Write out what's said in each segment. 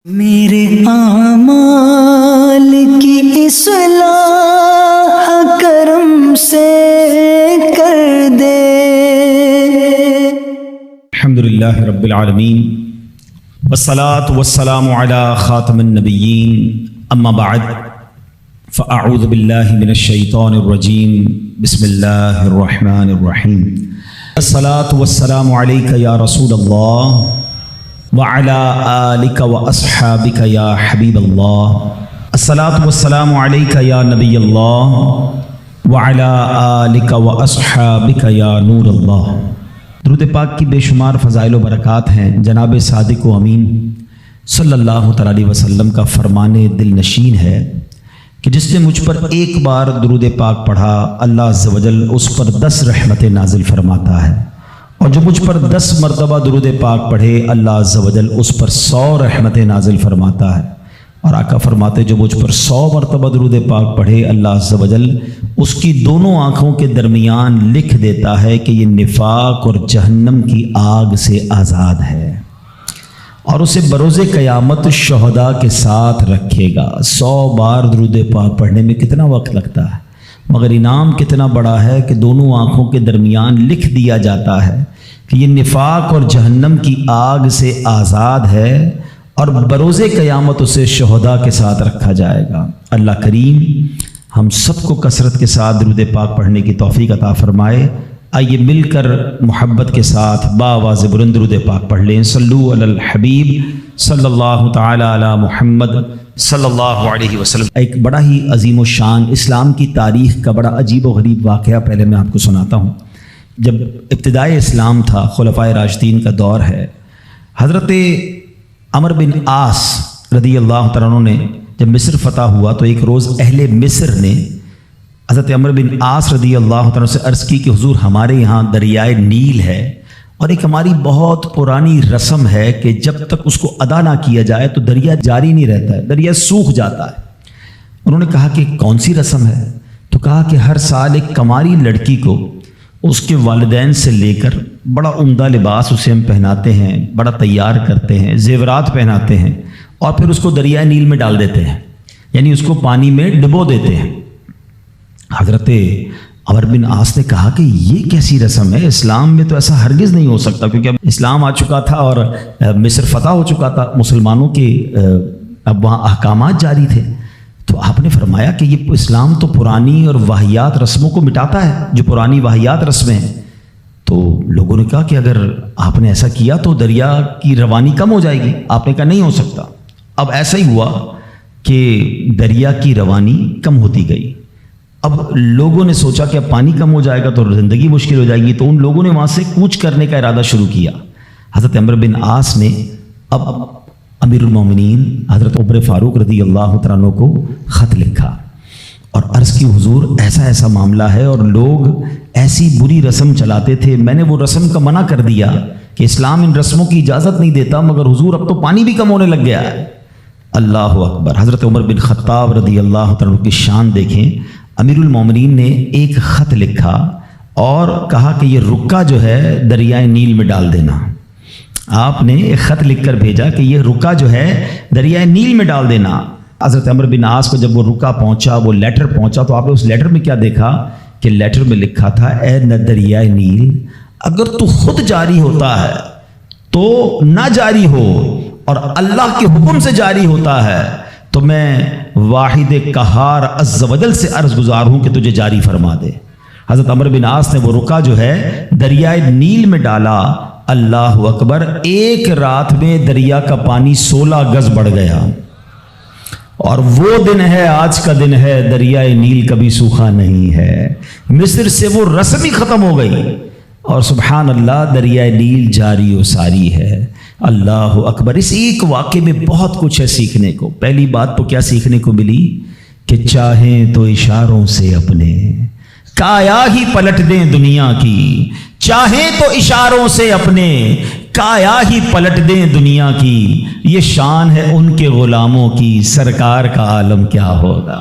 میرے اعمال کی اصلاح کرم سے کر دے۔ الحمدللہ رب العالمین والصلاة والسلام علی خاتم النبیین اما بعد فاعوذ باللہ من الشیطان الرجیم بسم اللہ الرحمن الرحیم۔ الصلاة والسلام علیک یا رسول اللہ وعلى آلك وأصحابك يا حبيب الله۔ الصلاة والسلام عليك يا نبي الله وعلى آلك وأصحابك يا نور الله۔ درود پاک کی بے شمار فضائل و برکات ہیں۔ جناب صادق و امین صلی اللہ تعالی علیہ وسلم کا فرمان دل نشین ہے کہ جس نے مجھ پر ایک بار درود پاک پڑھا اللہ عز و جل اس پر 10 رحمتیں نازل فرماتا ہے، اور جو مجھ پر 10 مرتبہ درود پاک پڑھے اللہ عز و جل اس پر 100 رحمتیں نازل فرماتا ہے۔ اور آقا فرماتے جو مجھ پر 100 مرتبہ درود پاک پڑھے اللہ عز و جل اس کی دونوں آنکھوں کے درمیان لکھ دیتا ہے کہ یہ نفاق اور جہنم کی آگ سے آزاد ہے، اور اسے بروز قیامت شہداء کے ساتھ رکھے گا۔ 100 بار درود پاک پڑھنے میں کتنا وقت لگتا ہے، مگر انعام کتنا بڑا ہے کہ دونوں آنکھوں کے درمیان لکھ دیا جاتا ہے کہ یہ نفاق اور جہنم کی آگ سے آزاد ہے، اور بروز قیامت اسے شہداء کے ساتھ رکھا جائے گا۔ اللہ کریم ہم سب کو کثرت کے ساتھ درود پاک پڑھنے کی توفیق عطا فرمائے۔ آئیے مل کر محبت کے ساتھ باآواز بلند درود پاک پڑھ لیں۔ صلو علی الحبیب صلی اللہ تعالی علی محمد صلی اللہ علیہ وسلم۔ ایک بڑا ہی عظیم و شان اسلام کی تاریخ کا بڑا عجیب و غریب واقعہ پہلے میں آپ کو سناتا ہوں۔ جب ابتدائے اسلام تھا، خلفائے راشدین کا دور ہے، حضرت عمر بن عاص رضی اللہ تعالیٰ عنہ نے جب مصر فتح ہوا تو ایک روز اہل مصر نے حضرت عمر بن عاص رضی اللہ تعالیٰ عنہ سے عرض کی کہ حضور ہمارے یہاں دریائے نیل ہے، اور ایک ہماری بہت پرانی رسم ہے کہ جب تک اس کو ادا نہ کیا جائے تو دریا جاری نہیں رہتا ہے، دریا سوکھ جاتا ہے۔ انہوں نے کہا کہ کون سی رسم ہے؟ تو کہا کہ ہر سال ایک کماری لڑکی کو اس کے والدین سے لے کر بڑا عمدہ لباس اسے ہم پہناتے ہیں، بڑا تیار کرتے ہیں، زیورات پہناتے ہیں، اور پھر اس کو دریائے نیل میں ڈال دیتے ہیں، یعنی اس کو پانی میں ڈبو دیتے ہیں۔ حضرت عمر بن عاص نے کہا کہ یہ کیسی رسم ہے، اسلام میں تو ایسا ہرگز نہیں ہو سکتا، کیونکہ اب اسلام آ چکا تھا اور مصر فتح ہو چکا تھا، مسلمانوں کے اب وہاں احکامات جاری تھے۔ تو آپ نے فرمایا کہ یہ اسلام تو پرانی اور واہیات رسموں کو مٹاتا ہے، جو پرانی واہیات رسمیں ہیں۔ تو لوگوں نے کہا کہ اگر آپ نے ایسا کیا تو دریا کی روانی کم ہو جائے گی۔ آپ نے کہا نہیں ہو سکتا۔ اب ایسا ہی ہوا کہ دریا کی روانی کم ہوتی گئی۔ اب لوگوں نے سوچا کہ اب پانی کم ہو جائے گا تو زندگی مشکل ہو جائے گی، تو ان لوگوں نے وہاں سے کوچ کرنے کا ارادہ شروع کیا۔ حضرت عمر بن عاص نے اب امیر المومنین حضرت عمر فاروق رضی اللہ تعالیٰ عنہ کو خط لکھا اور عرض کی حضور ایسا ایسا معاملہ ہے، اور لوگ ایسی بری رسم چلاتے تھے، میں نے وہ رسم کا منع کر دیا کہ اسلام ان رسموں کی اجازت نہیں دیتا، مگر حضور اب تو پانی بھی کم ہونے لگ گیا ہے۔ اللہ اکبر۔ حضرت عمر بن خطاب رضی اللہ تعالیٰ عنہ کی شان دیکھیں۔ امیر المومنین نے ایک خط لکھا اور کہا کہ یہ رکا جو ہے دریائے نیل میں ڈال دینا۔ آپ نے ایک خط لکھ کر بھیجا کہ یہ رکا جو ہے دریائے نیل میں ڈال دینا۔ حضرت عمر بن عاص کو جب وہ رکا پہنچا، وہ لیٹر پہنچا، تو آپ نے اس لیٹر میں کیا دیکھا کہ لیٹر میں لکھا تھا اے دریائے نیل، اگر تو خود جاری ہوتا ہے تو نہ جاری ہو، اور اللہ کے حکم سے جاری ہوتا ہے تو میں واحد قہار عز و جل سے عرض گزار ہوں کہ تجھے جاری فرما دے۔ حضرت عمر بن عاص نے وہ رکا جو ہے دریائے نیل میں ڈالا۔ اللہ اکبر، ایک رات میں دریا کا پانی 16 گز بڑھ گیا، اور وہ دن ہے، آج کا دن ہے، دریائے نیل کبھی سوکھا نہیں ہے۔ مصر سے وہ رسم ہی ختم ہو گئی، اور سبحان اللہ دریائے نیل جاری و ساری ہے۔ اللہ اکبر۔ اس ایک واقعے میں بہت کچھ ہے سیکھنے کو۔ پہلی بات تو کیا سیکھنے کو ملی کہ چاہیں تو اشاروں سے اپنے کایا ہی پلٹ دیں دنیا کی، چاہیں تو اشاروں سے اپنے کایا ہی پلٹ دیں دنیا کی، یہ شان ہے ان کے غلاموں کی، سرکار کا عالم کیا ہوگا۔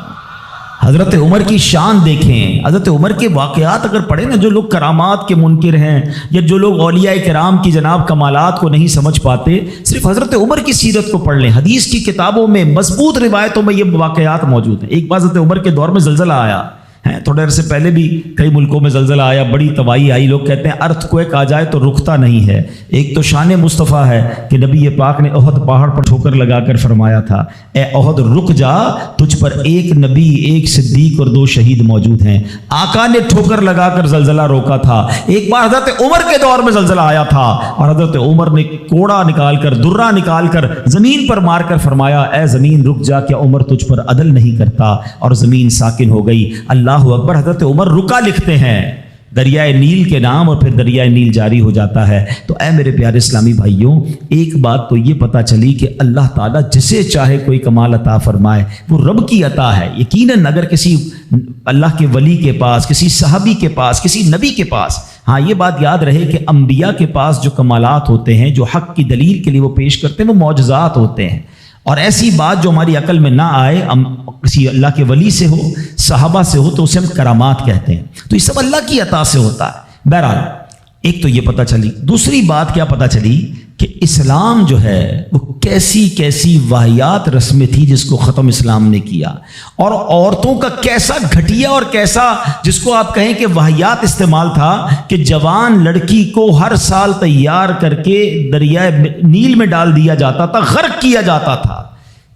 حضرت عمر کی شان دیکھیں، حضرت عمر کے واقعات اگر پڑھیں نا، جو لوگ کرامات کے منکر ہیں یا جو لوگ اولیاء کرام کی جناب کمالات کو نہیں سمجھ پاتے، صرف حضرت عمر کی سیرت کو پڑھ لیں، حدیث کی کتابوں میں مضبوط روایتوں میں یہ واقعات موجود ہیں۔ ایک بار حضرت عمر کے دور میں زلزلہ آیا ہے، تھوڑے عرصے پہلے بھی کئی ملکوں میں زلزلہ آیا، بڑی تباہی آئی، لوگ کہتے ہیں ارتھ کوئک آ جائے تو رکتا نہیں ہے۔ ایک تو شان مصطفیٰ ہے کہ نبی پاک نے احد پہاڑ پر ٹھوکر لگا کر فرمایا تھا، اے احد رک جا، تجھ پر ایک نبی، ایک صدیق اور 2 شہید موجود ہیں۔ آقا نے ٹھوکر لگا کر زلزلہ روکا تھا۔ ایک بار حضرت عمر کے دور میں زلزلہ آیا تھا اور حضرت عمر نے کوڑا نکال کر، درہ نکال کر زمین پر مار کر فرمایا، اے زمین رک جا، کیا عمر تجھ پر عدل نہیں کرتا؟ اور زمین ساکن ہو گئی۔ اللہ اکبر۔ حضرت عمر رکا لکھتے ہیں دریائے نیل کے نام، اور پھر دریائے نیل جاری ہو جاتا ہے۔ تو اے میرے پیارے اسلامی بھائیوں، ایک بات تو یہ پتہ چلی کہ اللہ تعالیٰ جسے چاہے کوئی کمال عطا فرمائے، وہ رب کی عطا ہے۔ یقیناً اگر کسی اللہ کے ولی کے پاس، کسی صحابی کے پاس، کسی نبی کے پاس، ہاں یہ بات یاد رہے کہ انبیاء کے پاس جو کمالات ہوتے ہیں، جو حق کی دلیل کے لیے وہ پیش کرتے ہیں، وہ معجزات ہوتے ہیں۔ اور ایسی بات جو ہماری عقل میں نہ آئے، کسی اللہ کے ولی سے ہو، صحابہ سے ہو، تو اسے ہم کرامات کہتے ہیں۔ تو یہ سب اللہ کی عطا سے ہوتا ہے۔ بہرحال ایک تو یہ پتہ چلی، دوسری بات کیا پتہ چلی کہ اسلام جو ہے وہ کیسی کیسی واہیات رسمیں تھی جس کو ختم اسلام نے کیا، اور عورتوں کا کیسا گھٹیا اور کیسا جس کو آپ کہیں کہ واہیات استعمال تھا کہ جوان لڑکی کو ہر سال تیار کر کے دریائے نیل میں ڈال دیا جاتا تھا، غرق کیا جاتا تھا۔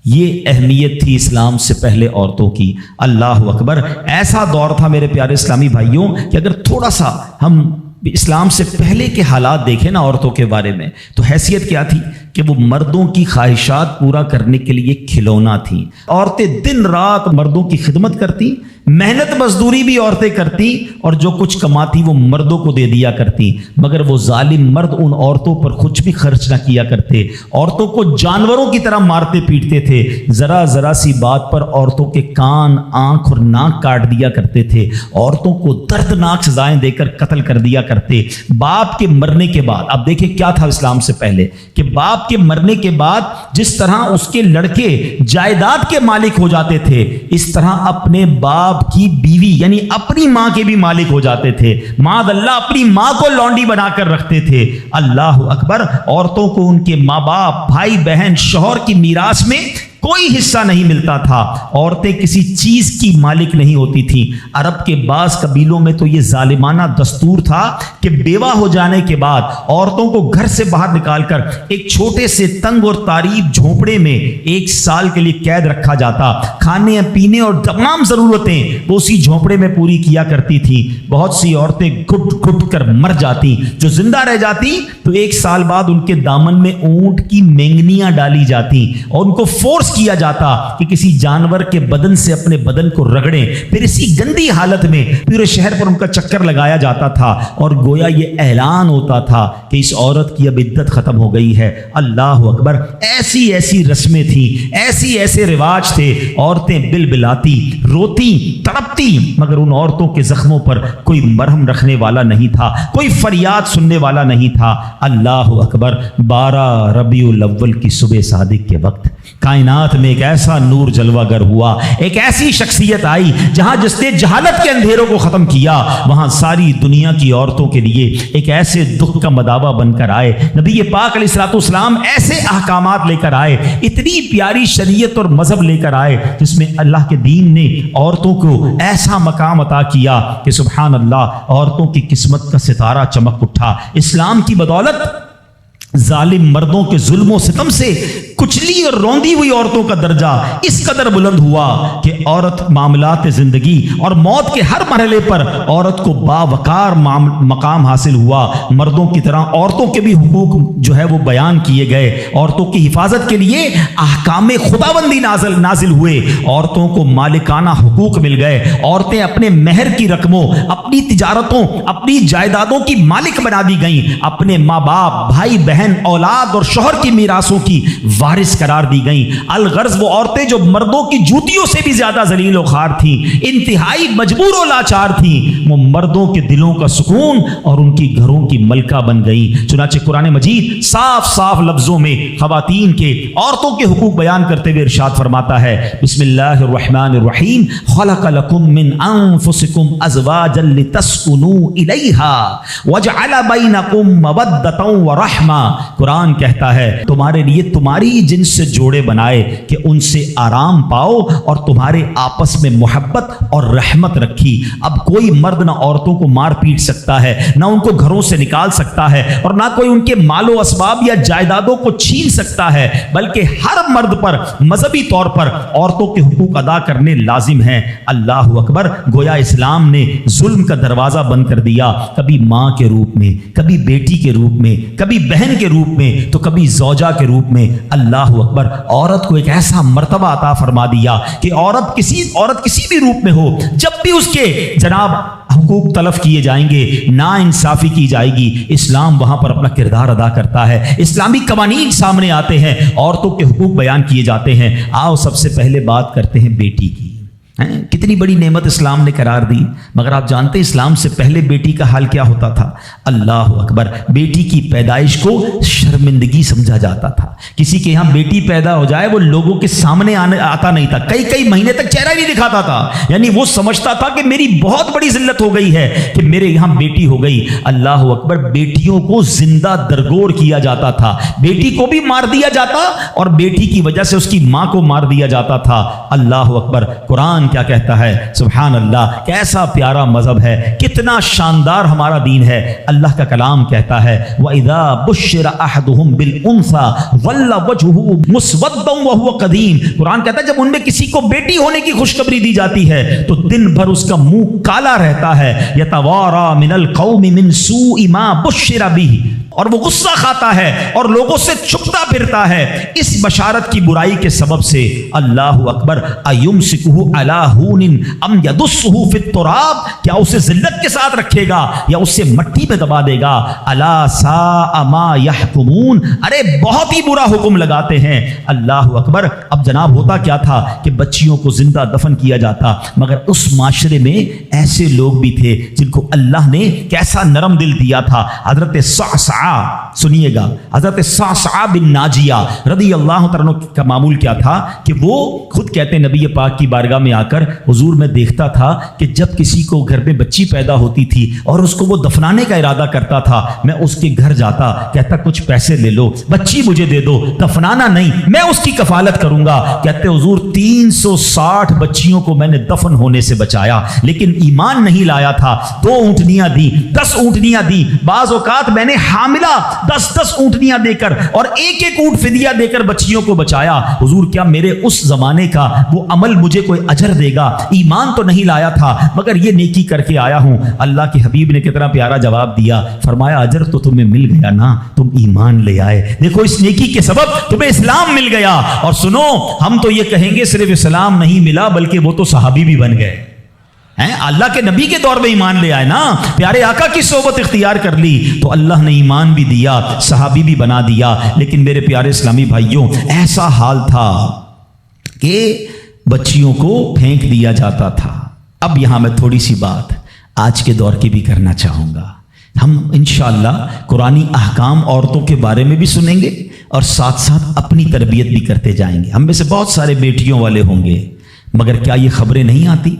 یہ اہمیت تھی اسلام سے پہلے عورتوں کی۔ اللہ اکبر۔ ایسا دور تھا میرے پیارے اسلامی بھائیوں کہ اگر تھوڑا سا ہم اسلام سے پہلے کے حالات دیکھیں نا عورتوں کے بارے میں، تو حیثیت کیا تھی کہ وہ مردوں کی خواہشات پورا کرنے کے لیے کھلونا تھیں۔ عورتیں دن رات مردوں کی خدمت کرتی، محنت مزدوری بھی عورتیں کرتی، اور جو کچھ کماتی وہ مردوں کو دے دیا کرتی۔ مگر وہ ظالم مرد ان عورتوں پر کچھ بھی خرچ نہ کیا کرتے، عورتوں کو جانوروں کی طرح مارتے پیٹتے تھے۔ ذرا ذرا سی بات پر عورتوں کے کان، آنکھ اور ناک کاٹ دیا کرتے تھے، عورتوں کو دردناک سزائیں دے کر قتل کر دیا کرتے۔ باپ کے مرنے کے بعد، اب دیکھیں کیا تھا اسلام سے پہلے کہ باپ کے مرنے کے بعد جس طرح اس کے لڑکے جائیداد کے مالک ہو جاتے تھے، اس طرح اپنے باپ کی بیوی یعنی اپنی ماں کے بھی مالک ہو جاتے تھے۔ معاذ اللہ، اپنی ماں کو لونڈی بنا کر رکھتے تھے۔ اللہ اکبر۔ عورتوں کو ان کے ماں باپ، بھائی بہن، شوہر کی میراث میں کوئی حصہ نہیں ملتا تھا۔ عورتیں کسی چیز کی مالک نہیں ہوتی تھیں۔ عرب کے بعض قبیلوں میں تو یہ ظالمانہ دستور تھا کہ بیوہ ہو جانے کے بعد عورتوں کو گھر سے باہر نکال کر ایک چھوٹے سے تنگ اور تاریب جھونپڑے میں 1 سال کے لیے قید رکھا جاتا۔ کھانے پینے اور تمام ضرورتیں وہ اسی جھونپڑے میں پوری کیا کرتی تھیں۔ بہت سی عورتیں گھٹ گھٹ کر مر جاتی، جو زندہ رہ جاتی تو 1 سال بعد ان کے دامن میں اونٹ کی مینگنیاں ڈالی جاتی اور ان کو فورس کیا جاتا کہ کسی جانور کے بدن سے اپنے بدن کو رگڑیں، پھر اسی گندی حالت میں پورے شہر پر ان کا چکر لگایا جاتا تھا، اور گویا یہ اعلان ہوتا تھا کہ اس عورت کی اب عدت ختم ہو گئی ہے۔ اللہ اکبر۔ ایسی ایسی رسمیں تھیں، ایسے رواج تھے۔ عورتیں بلبلاتی، روتی، تڑپتی، مگر ان عورتوں کے زخموں پر کوئی مرہم رکھنے والا نہیں تھا، کوئی فریاد سننے والا نہیں تھا۔ اللہ اکبر۔ 12 ربیع الاول کی صبح صادق کے وقت کائنات میں ایک ایسا نور جلوہ گر ہوا، ایک ایسی شخصیت آئی جہاں جس نے جہالت کے اندھیروں کو ختم کیا، وہاں ساری دنیا کی عورتوں کے لیے ایک ایسے دکھ کا مداوع بن کر آئے۔ نبی پاک علیہ الصلوۃ والسلام ایسے احکامات لے کر آئے، اتنی پیاری شریعت اور مذہب لے کر آئے جس میں اللہ کے دین نے عورتوں کو ایسا مقام عطا کیا کہ سبحان اللہ، عورتوں کی قسمت کا ستارہ چمک اٹھا۔ اسلام کی بدولت ظالم مردوں کے ظلم و ستم سے کچلی اور روندی ہوئی عورتوں کا درجہ اس قدر بلند ہوا کہ عورت معاملات زندگی اور موت کے ہر مرحلے پر عورت کو باوقار مقام حاصل ہوا۔ مردوں کی طرح عورتوں کے بھی حقوق جو ہے وہ بیان کیے گئے، عورتوں کی حفاظت کے لیے احکام خداوندی نازل ہوئے، عورتوں کو مالکانہ حقوق مل گئے، عورتیں اپنے مہر کی رقموں، اپنی تجارتوں، اپنی جائیدادوں کی مالک بنا دی گئیں، اپنے ماں باپ، بھائی بہن بہن اولاد اور شوہر کی میراثوں کی وارث قرار دی گئیں۔ الغرض وہ عورتیں جو مردوں کی جوتیوں سے بھی زیادہ ذلیل و خوار تھیں، انتہائی مجبور و لاچار تھیں، وہ مردوں کے دلوں کا سکون اور ان کی گھروں کی ملکہ بن گئیں۔ چنانچہ قرآن مجید صاف صاف لفظوں میں خواتین کے، عورتوں کے حقوق بیان کرتے ہوئے ارشاد فرماتا ہے، بسم اللہ الرحمن الرحیم، خلق لکم من انفسکم ازواجا لتسکنوا الیہا وجعل بینکم مودۃ ورحمہ۔ قرآن کہتا ہے تمہارے لیے تمہاری جنس سے جوڑے بنائے کہ ان سے آرام پاؤ اور تمہارے آپس میں محبت اور رحمت رکھی۔ اب کوئی مرد نہ عورتوں کو مار پیٹ سکتا ہے، نہ ان کو گھروں سے نکال سکتا ہے، اور نہ کوئی ان کے مال و اسباب یا جائیدادوں کو چھین سکتا ہے، بلکہ ہر مرد پر مذہبی طور پر عورتوں کے حقوق ادا کرنے لازم ہیں۔ اللہ اکبر، گویا اسلام نے ظلم کا دروازہ بند کر دیا، کبھی ماں کے روپ میں، کبھی بیٹی کے روپ میں، کبھی بہن کے روپ میں، تو کبھی زوجہ کے روپ میں۔ اللہ اکبر، عورت کو ایک ایسا مرتبہ عطا فرما دیا کہ عورت کسی بھی روپ میں ہو، جب بھی اس کے جناب حقوق تلف کیے جائیں گے، نا انصافی کی جائے گی، اسلام وہاں پر اپنا کردار ادا کرتا ہے۔ اسلامی قوانین سامنے آتے ہیں، عورتوں کے حقوق بیان کیے جاتے ہیں۔ آؤ سب سے پہلے بات کرتے ہیں بیٹی کی۔ کتنی بڑی نعمت اسلام نے قرار دی، مگر آپ جانتے ہیں اسلام سے پہلے بیٹی کا حال کیا ہوتا تھا؟ اللہ اکبر، بیٹی کی پیدائش کو شرمندگی سمجھا جاتا تھا۔ کسی کے یہاں بیٹی پیدا ہو جائے وہ لوگوں کے سامنے آتا نہیں تھا، کئی مہینے تک چہرہ نہیں دکھاتا تھا، یعنی وہ سمجھتا تھا کہ میری بہت بڑی ذلت ہو گئی ہے کہ میرے یہاں بیٹی ہو گئی۔ اللہ اکبر، بیٹیوں کو زندہ درگور کیا جاتا تھا، بیٹی کو بھی مار دیا جاتا اور بیٹی کی وجہ سے اس کی ماں کو مار دیا جاتا تھا۔ اللہ اکبر، قرآن کیا کہتا ہے؟ سبحان اللہ، کیسا پیارا مذہب ہے، کتنا شاندار ہمارا دین ہے۔ اللہ کا کلام کہتا ہے وَإِذَا بُشِّرَ أَحَدُهُمْ بِالْأُنثَىٰ ظَلَّ وَجْهُهُ مُسْوَدًّا وَهُوَ كَظِيمٌ۔ قرآن کہتا ہے جب ان میں کسی کو بیٹی ہونے کی خوشخبری دی جاتی ہے تو دن بھر اس کا منہ کالا رہتا ہے، يَتَوَارَىٰ مِنَ الْقَوْمِ مِنْ سُوءِ مَا بُشِّرَ بِهِ، اور وہ غصہ کھاتا ہے اور لوگوں سے چھپتا پھرتا ہے اس بشارت کی برائی کے سبب سے۔ اللہ اکبر، اَيُمْسِكُهُ عَلَىٰ هُونٍ أَمْ يَدُسُّهُ فِي التُّرَابِ، کیا اسے ذلت کے ساتھ رکھے گا یا اسے مٹی میں دبا دے گا؟ أَلَا سَاءَ مَا يَحْكُمُونَ، ارے بہت ہی برا حکم لگاتے ہیں۔ اللہ اکبر، اب جناب ہوتا کیا تھا کہ بچیوں کو زندہ دفن کیا جاتا، مگر اس معاشرے میں ایسے لوگ بھی تھے جن کو اللہ نے کیسا نرم دل دیا تھا۔ حضرت صعصع، سنیے گا، حضرت صعصع بن ناجیہ رضی اللہ تعالیٰ عنہ کا معمول کیا تھا کہ وہ خود کہتے ہیں نبی پاک کی بارگاہ میں آ کر، حضور میں دیکھتا تھا کہ جب کسی کو گھر میں بچی پیدا ہوتی تھی اور اس کو وہ دفنانے کا ارادہ کرتا تھا، میں اس کے گھر جاتا، کہتا کچھ پیسے لے لو، بچی مجھے دے دو، دفنانا نہیں، میں اس کی کفالت کروں گا۔ کہتے حضور 360 بچیوں کو میں نے دفن ہونے سے بچایا، لیکن ایمان نہیں لایا تھا۔ 2 اونٹنیاں دی، 10 اونٹنیاں دی، بعض اوقات میں نے حاملہ 10 اونٹنیاں دے کر اور ایک اونٹ فدیہ دے کر بچیوں کو بچایا۔ حضور کیا میرے اس زمانے کا وہ عمل مجھے کوئی اجر دے گا؟ ایمان تو نہیں لایا تھا مگر یہ نیکی کر کے آیا ہوں۔ اللہ کے حبیب نے کتنا پیارا جواب دیا، فرمایا اجر تو تمہیں مل گیا نا، تم ایمان لے آئے، دیکھو اس نیکی کے سبب تمہیں اسلام مل گیا۔ اور سنو، ہم تو یہ کہیں گے صرف اسلام نہیں ملا بلکہ وہ تو صحابی بھی بن گئے ہیں، اللہ کے نبی کے دور میں ایمان لے آئے نا، پیارے آقا کی صحبت اختیار کر لی تو اللہ نے ایمان بھی دیا، صحابی بھی بنا دیا۔ لیکن میرے پیارے اسلامی بھائیوں، ایسا حال تھا کہ بچیوں کو پھینک دیا جاتا تھا۔ اب یہاں میں تھوڑی سی بات آج کے دور کی بھی کرنا چاہوں گا۔ ہم انشاءاللہ قرآنی احکام عورتوں کے بارے میں بھی سنیں گے اور ساتھ ساتھ اپنی تربیت بھی کرتے جائیں گے۔ ہم میں سے بہت سارے بیٹیوں والے ہوں گے، مگر کیا یہ خبریں نہیں آتی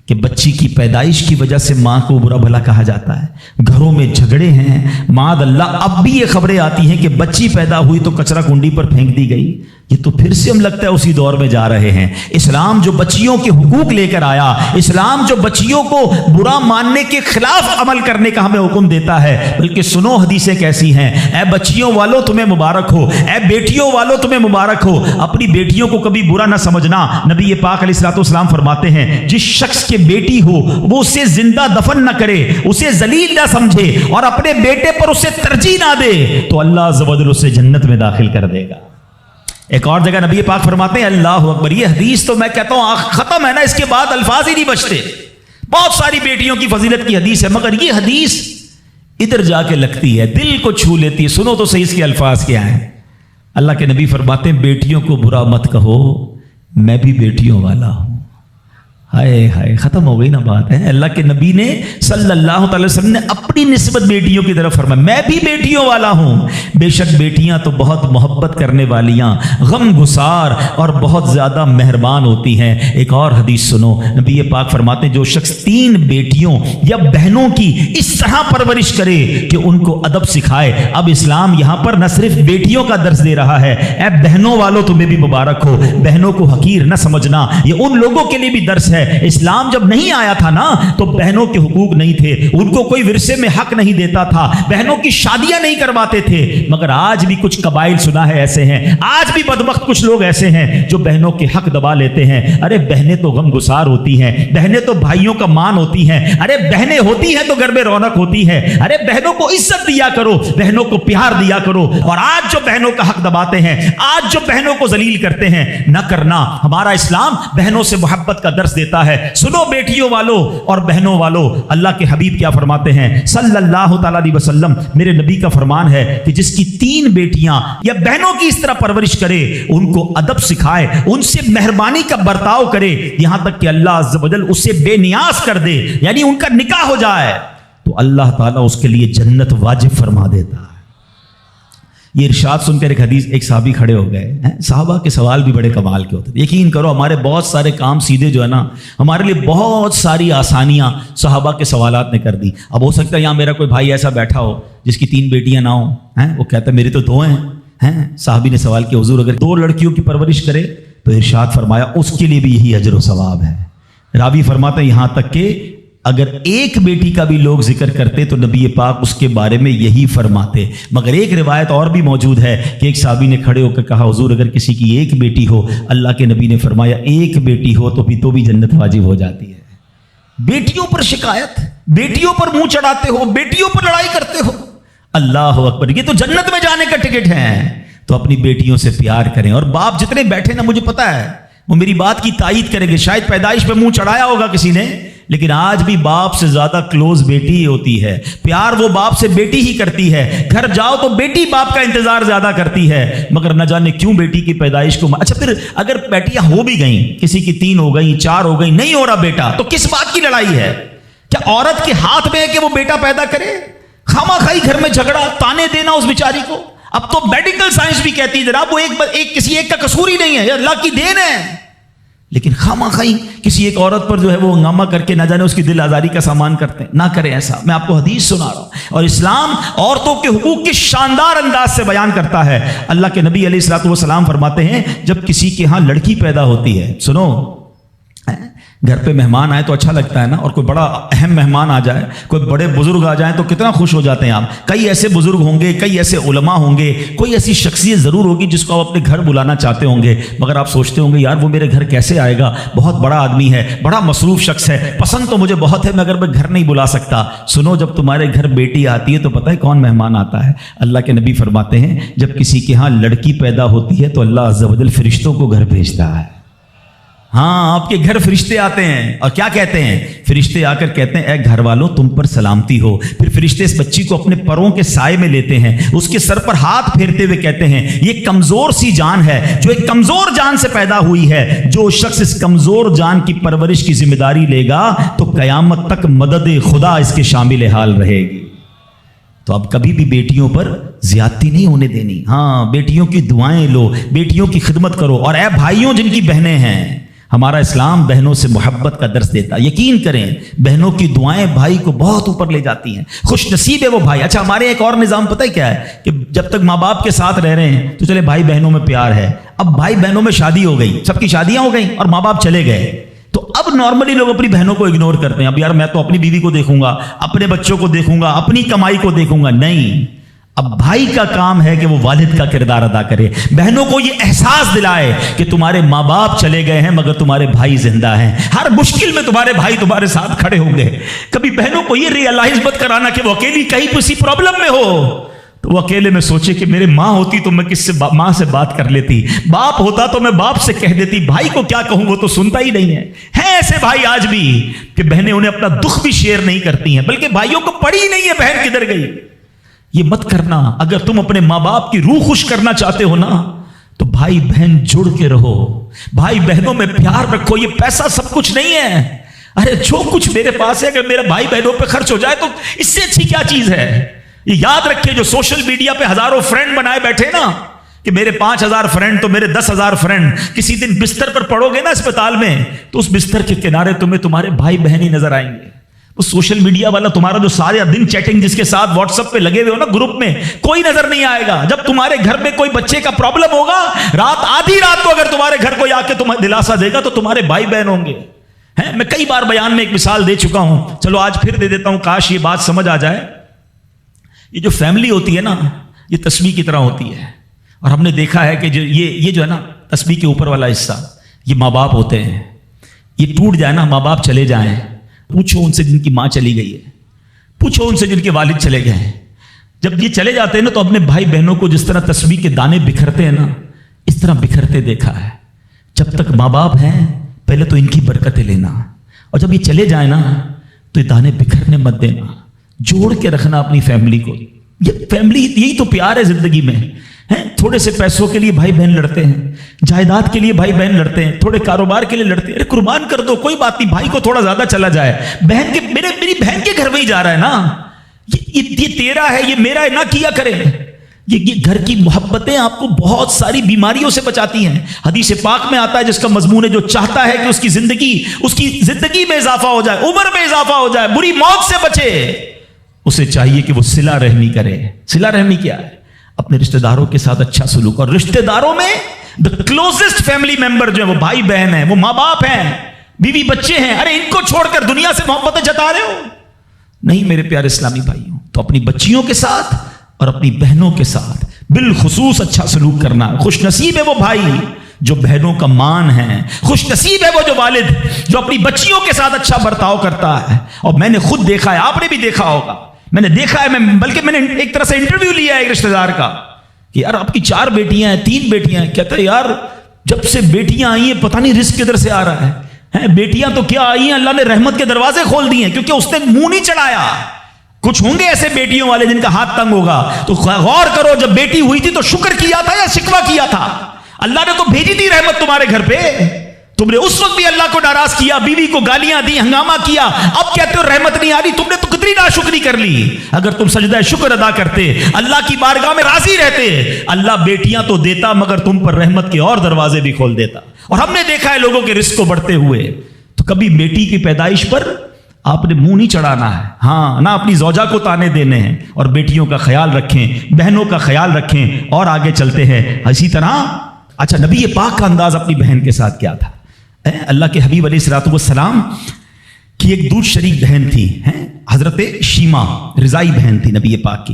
کہ بچی کی پیدائش کی وجہ سے ماں کو برا بھلا کہا جاتا ہے، گھروں میں جھگڑے ہیں، معاذ اللہ اب بھی یہ خبریں آتی ہیں کہ بچی پیدا ہوئی تو کچرا کنڈی پر پھینک دی گئی۔ یہ تو پھر سے ہم لگتا ہے اسی دور میں جا رہے ہیں۔ اسلام جو بچیوں کے حقوق لے کر آیا، اسلام جو بچیوں کو برا ماننے کے خلاف عمل کرنے کا ہمیں حکم دیتا ہے، بلکہ سنو حدیثیں کیسی ہیں۔ اے بچیوں والو تمہیں مبارک ہو، اے بیٹیوں والو تمہیں مبارک ہو، اپنی بیٹیوں کو کبھی برا نہ سمجھنا۔ نبی پاک علیہ الصلوۃ والسلام فرماتے ہیں جس شخص کے بیٹی ہو وہ اسے زندہ دفن نہ کرے، اسے ذلیل نہ سمجھے اور اپنے بیٹے پر اسے ترجیح نہ دے تو اللہ عز و جل اسے جنت میں داخل کر دے گا۔ ایک اور جگہ نبی پاک فرماتے ہیں اللہ اکبر، یہ حدیث تو میں کہتا ہوں ختم ہے نا، اس کے بعد الفاظ ہی نہیں بچتے۔ بہت ساری بیٹیوں کی فضیلت کی حدیث ہے، مگر یہ حدیث ادھر جا کے لگتی ہے, دل کو چھو لیتی ہے. سنو تو صحیح اس کے الفاظ کیا ہیں. اللہ کے نبی فرماتے ہیں بیٹیوں کو برا مت کہو, میں بھی بیٹیوں والا ہوں. ہائے ہائے, ختم ہو گئی نا بات ہے. اللہ کے نبی نے صلی اللہ تعالی وسلم نے اپنی نسبت بیٹیوں کی طرف فرمایا میں بھی بیٹیوں والا ہوں. بے شک بیٹیاں تو بہت محبت کرنے والیاں, غم گسار اور بہت زیادہ مہربان ہوتی ہیں. ایک اور حدیث سنو, نبی پاک فرماتے ہیں جو شخص 3 بیٹیوں یا بہنوں کی اس طرح پرورش کرے کہ ان کو ادب سکھائے. اب اسلام یہاں پر نہ صرف بیٹیوں کا درس دے رہا ہے, اے بہنوں والوں تمہیں بھی مبارک ہو. بہنوں کو حقیر نہ سمجھنا, یہ ان لوگوں کے لیے بھی درس ہے. اسلام جب نہیں آیا تھا نا تو بہنوں کے حقوق نہیں تھے, ان کو کوئی ورثے میں حق نہیں دیتا تھا, بہنوں کی شادیاں نہیں کرواتے تھے. مگر آج بھی کچھ قبائل سنا ہے ایسے ہیں, آج بھی بدبخت کچھ لوگ ایسے ہیں جو بہنوں کے حق دبا لیتے ہیں. ارے بہنیں تو غم گسار ہوتی ہیں, بہنیں تو بھائیوں کا مان ہوتی ہیں. ارے بہنیں ہوتی ہیں تو گھر میں رونق ہوتی ہے. ارے بہنوں کو عزت دیا کرو, بہنوں کو پیار دیا کرو. اور آج جو بہنوں کا حق دباتے ہیں, آج جو بہنوں کو ذلیل کرتے ہیں, نہ کرنا. ہمارا اسلام بہنوں سے محبت کا درس دیتا ہے. سنو بیٹیوں والوں اور بہنوں والوں, اللہ کے حبیب کیا فرماتے ہیں صلی اللہ تعالی علیہ وسلم, میرے نبی کا فرمان ہے کہ جس کی 3 بیٹیاں یا بہنوں کی اس طرح پرورش کرے, ان کو ادب سکھائے, ان سے مہربانی کا برتاؤ کرے, یہاں تک کہ اللہ عز و جل اسے بے نیاز کر دے, یعنی ان کا نکاح ہو جائے, تو اللہ تعالیٰ اس کے لیے جنت واجب فرما دیتا ہے. یہ ارشاد سن کر ایک صحابی کھڑے ہو گئے. صحابہ کے سوال بھی بڑے کمال کے ہوتے ہیں. یقین کرو ہمارے بہت سارے کام سیدھے جو ہے نا, ہمارے لیے بہت ساری آسانیاں صحابہ کے سوالات نے کر دی. اب ہو سکتا ہے یہاں میرا کوئی بھائی ایسا بیٹھا ہو جس کی 3 بیٹیاں نہ ہوں, وہ کہتا ہے میری تو 2 ہیں. صحابی نے سوال کیا حضور اگر 2 لڑکیوں کی پرورش کرے, تو ارشاد فرمایا اس کے لیے بھی یہی اجر و ثواب ہے. راوی فرماتا ہے یہاں تک کہ اگر ایک بیٹی کا بھی لوگ ذکر کرتے تو نبی پاک اس کے بارے میں یہی فرماتے. مگر ایک روایت اور بھی موجود ہے کہ ایک صحابی نے کھڑے ہو کر کہا حضور اگر کسی کی ایک بیٹی ہو, اللہ کے نبی نے فرمایا ایک بیٹی ہو تو بھی جنت واجب ہو جاتی ہے. بیٹیوں پر شکایت, بیٹیوں پر منہ چڑھاتے ہو, بیٹیوں پر لڑائی کرتے ہو, اللہ اکبر, یہ تو جنت میں جانے کا ٹکٹ ہے. تو اپنی بیٹیوں سے پیار کریں. اور باپ جتنے بیٹھے نا, مجھے پتا ہے وہ میری بات کی تائید کریں گے, شاید پیدائش پہ منہ چڑھایا ہوگا کسی نے, لیکن آج بھی باپ سے زیادہ کلوز بیٹی ہی ہوتی ہے. پیار وہ باپ سے بیٹی ہی کرتی ہے. گھر جاؤ تو بیٹی باپ کا انتظار زیادہ کرتی ہے. مگر نہ جانے کیوں بیٹی کی پیدائش کو. اچھا پھر اگر بیٹیاں ہو بھی گئیں, کسی کی 3 ہو گئیں, 4 ہو گئیں, نہیں ہو رہا بیٹا, تو کس بات کی لڑائی ہے؟ کیا عورت کے ہاتھ میں ہے کہ وہ بیٹا پیدا کرے؟ خامہ خائی گھر میں جھگڑا, تانے دینا اس بیچاری کو. اب تو میڈیکل سائنس بھی کہتی ہے جناب وہ کسی ایک کا قصور ہی نہیں ہے, اللہ کی دین ہے. لیکن خامہ خائی کسی ایک عورت پر جو ہے وہ ہنگامہ کر کے نہ جانے اس کی دل آزاری کا سامان کرتے ہیں. نہ کریں ایسا. میں آپ کو حدیث سنا رہا ہوں, اور اسلام عورتوں کے حقوق کے شاندار انداز سے بیان کرتا ہے. اللہ کے نبی علیہ الصلوۃ والسلام فرماتے ہیں جب کسی کے ہاں لڑکی پیدا ہوتی ہے, سنو, گھر پہ مہمان آئے تو اچھا لگتا ہے نا, اور کوئی بڑا اہم مہمان آ جائے, کوئی بڑے بزرگ آ جائیں تو کتنا خوش ہو جاتے ہیں آپ. کئی ایسے بزرگ ہوں گے, کئی ایسے علماء ہوں گے, کوئی ایسی شخصیت ضرور ہوگی جس کو آپ اپنے گھر بلانا چاہتے ہوں گے. مگر آپ سوچتے ہوں گے یار وہ میرے گھر کیسے آئے گا, بہت بڑا آدمی ہے, بڑا مصروف شخص ہے, پسند تو مجھے بہت ہے, مگر میں گھر نہیں بلا سکتا. سنو, جب تمہارے گھر بیٹی آتی ہے تو پتہ ہے کون مہمان آتا ہے؟ اللہ کے نبی فرماتے ہیں جب کسی کے ہاں لڑکی پیدا ہوتی ہے تو اللہ عز و جل فرشتوں کو گھر بھیجتا ہے. ہاں, آپ کے گھر فرشتے آتے ہیں, اور کیا کہتے ہیں؟ فرشتے آ کر کہتے ہیں اے گھر والوں تم پر سلامتی ہو. پھر فرشتے اس بچی کو اپنے پروں کے سائے میں لیتے ہیں, اس کے سر پر ہاتھ پھیرتے ہوئے کہتے ہیں یہ کمزور سی جان ہے جو ایک کمزور جان سے پیدا ہوئی ہے. جو شخص اس کمزور جان کی پرورش کی ذمہ داری لے گا تو قیامت تک مدد خدا اس کے شامل حال رہے گی. تو اب کبھی بھی بیٹیوں پر زیادتی نہیں ہونے دینی. ہاں, بیٹیوں کی دعائیں لو, بیٹیوں کی خدمت کرو. اور اے بھائیوں جن کی بہنیں ہیں, ہمارا اسلام بہنوں سے محبت کا درس دیتا ہے. یقین کریں بہنوں کی دعائیں بھائی کو بہت اوپر لے جاتی ہیں. خوش نصیب ہے وہ بھائی. اچھا, ہمارے ایک اور نظام پتہ ہے کیا ہے کہ جب تک ماں باپ کے ساتھ رہ رہے ہیں تو چلے بھائی بہنوں میں پیار ہے. اب بھائی بہنوں میں شادی ہو گئی, سب کی شادیاں ہو گئیں اور ماں باپ چلے گئے, تو اب نارملی لوگ اپنی بہنوں کو اگنور کرتے ہیں. اب یار میں تو اپنی بیوی کو دیکھوں گا, اپنے بچوں کو دیکھوں گا, اپنی کمائی کو دیکھوں گا. نہیں, اب بھائی کا کام ہے کہ وہ والد کا کردار ادا کرے. بہنوں کو یہ احساس دلائے کہ تمہارے ماں باپ چلے گئے ہیں مگر تمہارے بھائی زندہ ہیں. ہر مشکل میں تمہارے بھائی تمہارے ساتھ کھڑے ہوں گے. کبھی بہنوں کو یہ ریئلائز مت کرانا کہ وہ اکیلی کہیں کسی پرابلم میں ہو تو وہ اکیلے میں سوچے کہ میرے ماں ہوتی تو میں کس سے ماں سے بات کر لیتی, باپ ہوتا تو میں باپ سے کہہ دیتی, بھائی کو کیا کہوں وہ تو سنتا ہی نہیں ہے. ایسے بھائی آج بھی کہ بہنیں انہیں اپنا دکھ بھی شیئر نہیں کرتی ہیں، بلکہ بھائیوں کو پڑی ہی نہیں ہے بہن کدھر گئی. یہ مت کرنا. اگر تم اپنے ماں باپ کی روح خوش کرنا چاہتے ہو نا تو بھائی بہن جڑ کے رہو، بھائی بہنوں میں پیار رکھو. یہ پیسہ سب کچھ نہیں ہے. ارے جو کچھ میرے پاس ہے اگر میرا بھائی بہنوں پہ خرچ ہو جائے تو اس سے اچھی کیا چیز ہے. یہ یاد رکھے جو سوشل میڈیا پہ ہزاروں فرینڈ بنائے بیٹھے نا کہ میرے 5000 فرینڈ تو میرے 10,000 فرینڈ، کسی دن بستر پر پڑو گے نا اسپتال میں تو اس بستر کے کنارے تمہیں تمہارے بھائی بہن ہی نظر آئیں گے. وہ سوشل میڈیا والا تمہارا جو سارے دن چیٹنگ جس کے ساتھ واٹس ایپ پہ لگے ہوئے ہو نا گروپ میں، کوئی نظر نہیں آئے گا. جب تمہارے گھر میں کوئی بچے کا پرابلم ہوگا، آدھی رات کو اگر تمہارے گھر کوئی آ کے تمہیں دلاسا دے گا تو تمہارے بھائی بہن ہوں گے. میں کئی بار بیان میں ایک مثال دے چکا ہوں، چلو آج پھر دے دیتا ہوں، کاش یہ بات سمجھ آ جائے. یہ جو فیملی ہوتی ہے نا یہ تسبیح کی طرح ہوتی ہے، اور ہم نے دیکھا ہے کہ یہ جو ہے نا تسبیح کے اوپر والا حصہ یہ ماں باپ ہوتے ہیں. یہ ٹوٹ جائے نا، ماں باپ چلے جائیں، پوچھو ان سے جن کی ماں چلی گئی ہے، پوچھو ان سے جن کے والد چلے گئے ہیں. جب یہ چلے جاتے ہیں نا تو اپنے بھائی بہنوں کو جس طرح تسبیح کے دانے بکھرتے ہیں نا اس طرح بکھرتے دیکھا ہے. جب تک ماں باپ ہیں پہلے تو ان کی برکتیں لینا، اور جب یہ چلے جائیں نا تو یہ دانے بکھرنے مت دینا، جوڑ کے رکھنا اپنی فیملی کو. یہ فیملی یہی تو پیار ہے زندگی میں. تھوڑے سے پیسوں کے لیے بھائی بہن لڑتے ہیں، جائیداد کے لیے بھائی بہن لڑتے ہیں، تھوڑے کاروبار کے لیے لڑتے ہیں. ارے قربان کر دو، کوئی بات نہیں، بھائی کو تھوڑا زیادہ چلا جائے، بہن کے میری بہن کے گھر میں ہی جا رہا ہے نا، یہ تیرا ہے یہ میرا ہے نہ کیا کرے. یہ گھر کی محبتیں آپ کو بہت ساری بیماریوں سے بچاتی ہیں. حدیث پاک میں آتا ہے جس کا مضمون ہے جو چاہتا ہے کہ اس کی زندگی میں اضافہ ہو جائے، عمر میں اضافہ ہو جائے، بری موت سے بچے، اسے چاہیے کہ وہ صلہ رحمی کرے. صلہ رحمی کیا ہے؟ اپنے رشتہ داروں کے ساتھ اچھا سلوک. اور رشتہ داروں میں دا کلوزسٹ فیملی ممبر جو ہے وہ بھائی بہن ہیں، وہ ماں باپ ہیں، بیوی بچے ہیں. ارے ان کو چھوڑ کر دنیا سے محبتیں جتا رہے ہو؟ نہیں میرے پیارے اسلامی بھائیوں. تو اپنی بچیوں کے ساتھ اور اپنی بہنوں کے ساتھ بالخصوص اچھا سلوک کرنا. خوش نصیب ہے وہ بھائی جو بہنوں کا مان ہے، خوش نصیب ہے وہ جو والد جو اپنی بچیوں کے ساتھ اچھا برتاؤ کرتا ہے. اور میں نے خود دیکھا ہے، آپ نے بھی دیکھا ہوگا، میں نے دیکھا ہے، بلکہ میں نے ایک طرح سے انٹرویو لیا ہے ایک رشتہ دار کا کہ یار آپ کی 4 بیٹیاں ہیں، 3 بیٹیاں ہیں. کہتا ہے یار جب سے بیٹیاں آئی ہیں پتہ نہیں رزق کدھر سے آ رہا ہے. بیٹیاں تو کیا آئی ہیں، اللہ نے رحمت کے دروازے کھول دیے ہیں، کیونکہ اس نے منہ نہیں چڑھایا. کچھ ہوں گے ایسے بیٹیوں والے جن کا ہاتھ تنگ ہوگا، تو غور کرو جب بیٹی ہوئی تھی تو شکر کیا تھا یا شکوہ کیا تھا؟ اللہ نے تو بھیجی تھی رحمت تمہارے گھر پہ، تم نے اس وقت بھی اللہ کو ناراض کیا، بیوی کو گالیاں دی، ہنگامہ کیا، اب کہتے ہو رحمت نہیں آ رہی. تم نے تو کتنی ناشکری کر لی. اگر تم سجدہ شکر ادا کرتے، اللہ کی بارگاہ میں راضی رہتے، اللہ بیٹیاں تو دیتا مگر تم پر رحمت کے اور دروازے بھی کھول دیتا. اور ہم نے دیکھا ہے لوگوں کے رزق کو بڑھتے ہوئے. تو کبھی بیٹی کی پیدائش پر آپ نے منہ نہیں چڑھانا ہے، ہاں نہ اپنی زوجہ کو تانے دینے ہیں. اور بیٹیوں کا خیال رکھیں، بہنوں کا خیال رکھیں. اور آگے چلتے ہیں اسی طرح. اچھا نبی پاک کا انداز اپنی بہن کے ساتھ کیا تھا؟ اللہ کے حبیب علیہ الصلوۃ والسلام کی ایک دودھ شریک بہن تھی، حضرت شیما، رضائی بہن تھی نبی پاک کی.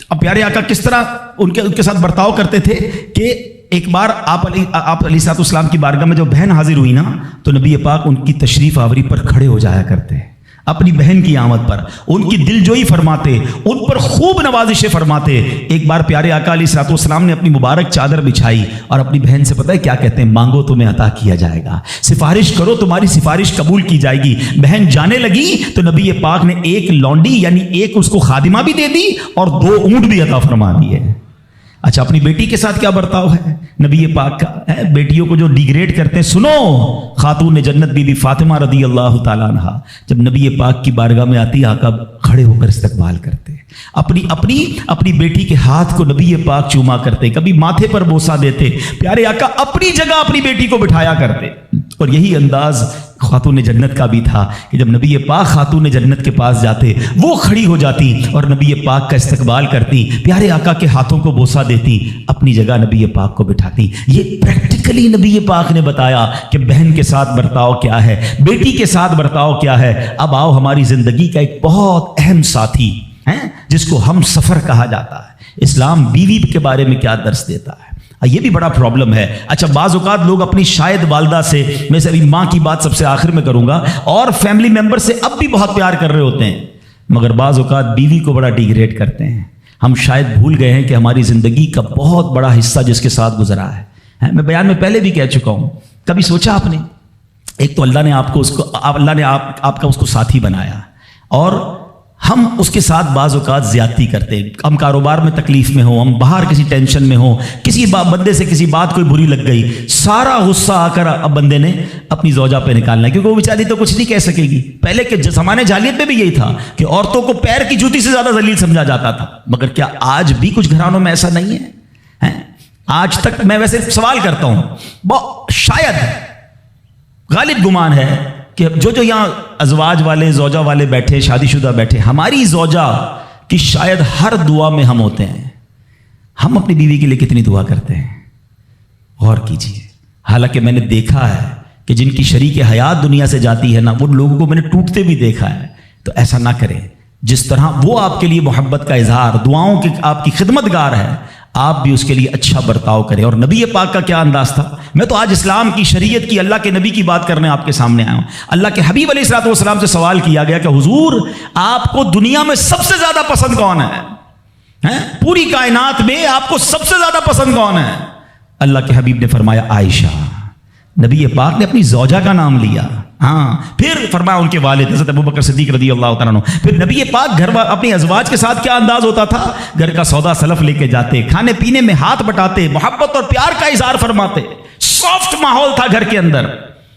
اب پیارے آقا کس طرح ان کے ساتھ برتاؤ کرتے تھے کہ ایک بار آپ علیہ الصلوۃ والسلام کی بارگاہ میں جب بہن حاضر ہوئی نا تو نبی پاک ان کی تشریف آوری پر کھڑے ہو جایا کرتے، اپنی بہن کی آمد پر ان کی دل جوئی فرماتے، ان پر خوب نوازشیں فرماتے. ایک بار پیارے آقا علیہ الصلوۃ والسلام نے اپنی مبارک چادر بچھائی اور اپنی بہن سے پتہ ہے کیا کہتے ہیں؟ مانگو تمہیں عطا کیا جائے گا، سفارش کرو تمہاری سفارش قبول کی جائے گی. بہن جانے لگی تو نبی پاک نے ایک لونڈی یعنی ایک اس کو خادمہ بھی دے دی اور 2 اونٹ بھی عطا فرما دیے. اچھا اپنی بیٹی کے ساتھ کیا برتاؤ ہے نبی پاک کا؟ بیٹیوں کو جو ڈیگریڈ کرتے ہیں، سنو خاتون جنت بی بی فاطمہ رضی اللہ تعالیٰ عنہا جب نبی پاک کی بارگاہ میں آتی، آقا کھڑے ہو کر استقبال کرتے، اپنی بیٹی کے ہاتھ کو نبی پاک چوما کرتے، کبھی ماتھے پر بوسہ دیتے. پیارے آقا اپنی جگہ اپنی بیٹی کو بٹھایا کرتے. اور یہی انداز خاتون جنت کا بھی تھا کہ جب نبی پاک خاتون جنت کے پاس جاتے وہ کھڑی ہو جاتی اور نبی پاک کا استقبال کرتی، پیارے آقا کے ہاتھوں کو بوسہ دیتی، اپنی جگہ نبی پاک کو بٹھاتی. یہ پریکٹیکلی نبی پاک نے بتایا کہ بہن کے ساتھ برتاؤ کیا ہے، بیٹی کے ساتھ برتاؤ کیا ہے. اب آؤ ہماری زندگی کا ایک بہت اہم ساتھی جس کو ہم سفر کہا جاتا ہے. اسلام بیوی کے بارے میں کیا درس دیتا ہے؟ یہ بھی بڑا پرابلم ہے. اچھا بعض اوقات لوگ اپنی شاید والدہ سے، میں سے ابھی ماں کی بات سب سے آخر میں کروں گا، اور فیملی ممبر سے اب بھی بہت پیار کر رہے ہوتے ہیں، مگر بعض اوقات بیوی کو بڑا ڈیگریڈ کرتے ہیں. ہم شاید بھول گئے ہیں کہ ہماری زندگی کا بہت بڑا حصہ جس کے ساتھ گزرا ہے. میں بیان میں پہلے بھی کہہ چکا ہوں، کبھی سوچا آپ نے ایک تو اللہ نے آپ کا اس کو ساتھی بنایا، اور ہم اس کے ساتھ بعض اوقات زیادتی کرتے ہیں. ہم کاروبار میں تکلیف میں ہوں، ہم باہر کسی ٹینشن میں ہوں، کسی بندے سے کسی بات کوئی بری لگ گئی، سارا غصہ آ کر اب بندے نے اپنی زوجہ پہ نکالنا ہے، کیونکہ وہ بیچاری تو کچھ نہیں کہہ سکے گی. پہلے کے زمانے جاہلیت میں بھی یہی تھا کہ عورتوں کو پیر کی جوتی سے زیادہ ذلیل سمجھا جاتا تھا. مگر کیا آج بھی کچھ گھرانوں میں ایسا نہیں ہے؟ آج تک میں ویسے سوال کرتا ہوں، شاید غالب گمان ہے کہ جو یہاں ازواج والے، زوجہ والے بیٹھے، شادی شدہ بیٹھے، ہماری زوجہ کی شاید ہر دعا میں ہم ہوتے ہیں. ہم اپنی بیوی کے لیے کتنی دعا کرتے ہیں، غور کیجیے. حالانکہ میں نے دیکھا ہے کہ جن کی شریک حیات دنیا سے جاتی ہے نا، وہ لوگوں کو میں نے ٹوٹتے بھی دیکھا ہے. تو ایسا نہ کریں. جس طرح وہ آپ کے لیے محبت کا اظہار، دعاؤں کی آپ کی خدمت گار ہے، آپ بھی اس کے لیے اچھا برتاؤ کریں. اور نبی پاک کا کیا انداز تھا. میں تو آج اسلام کی، شریعت کی، اللہ کے نبی کی بات کرنے آپ کے سامنے آیا ہوں. اللہ کے حبیب علیہ الصلوۃ والسلام سے سوال کیا گیا کہ حضور آپ کو دنیا میں سب سے زیادہ پسند کون ہے؟ پوری کائنات میں آپ کو سب سے زیادہ پسند کون ہے؟ اللہ کے حبیب نے فرمایا عائشہ. نبی پاک نے اپنی زوجہ کا نام لیا. پھر فرمایا ان کے والد حضرت ابوبکر صدیق رضی اللہ تعالیٰ عنہ. پھر نبی پاک اپنی ازواج کے ساتھ کیا انداز ہوتا تھا؟ گھر کا سودا سلف لے کے جاتے، کھانے پینے میں ہاتھ بٹاتے، محبت اور پیار کا اظہار فرماتے. سافٹ ماحول تھا گھر کے اندر.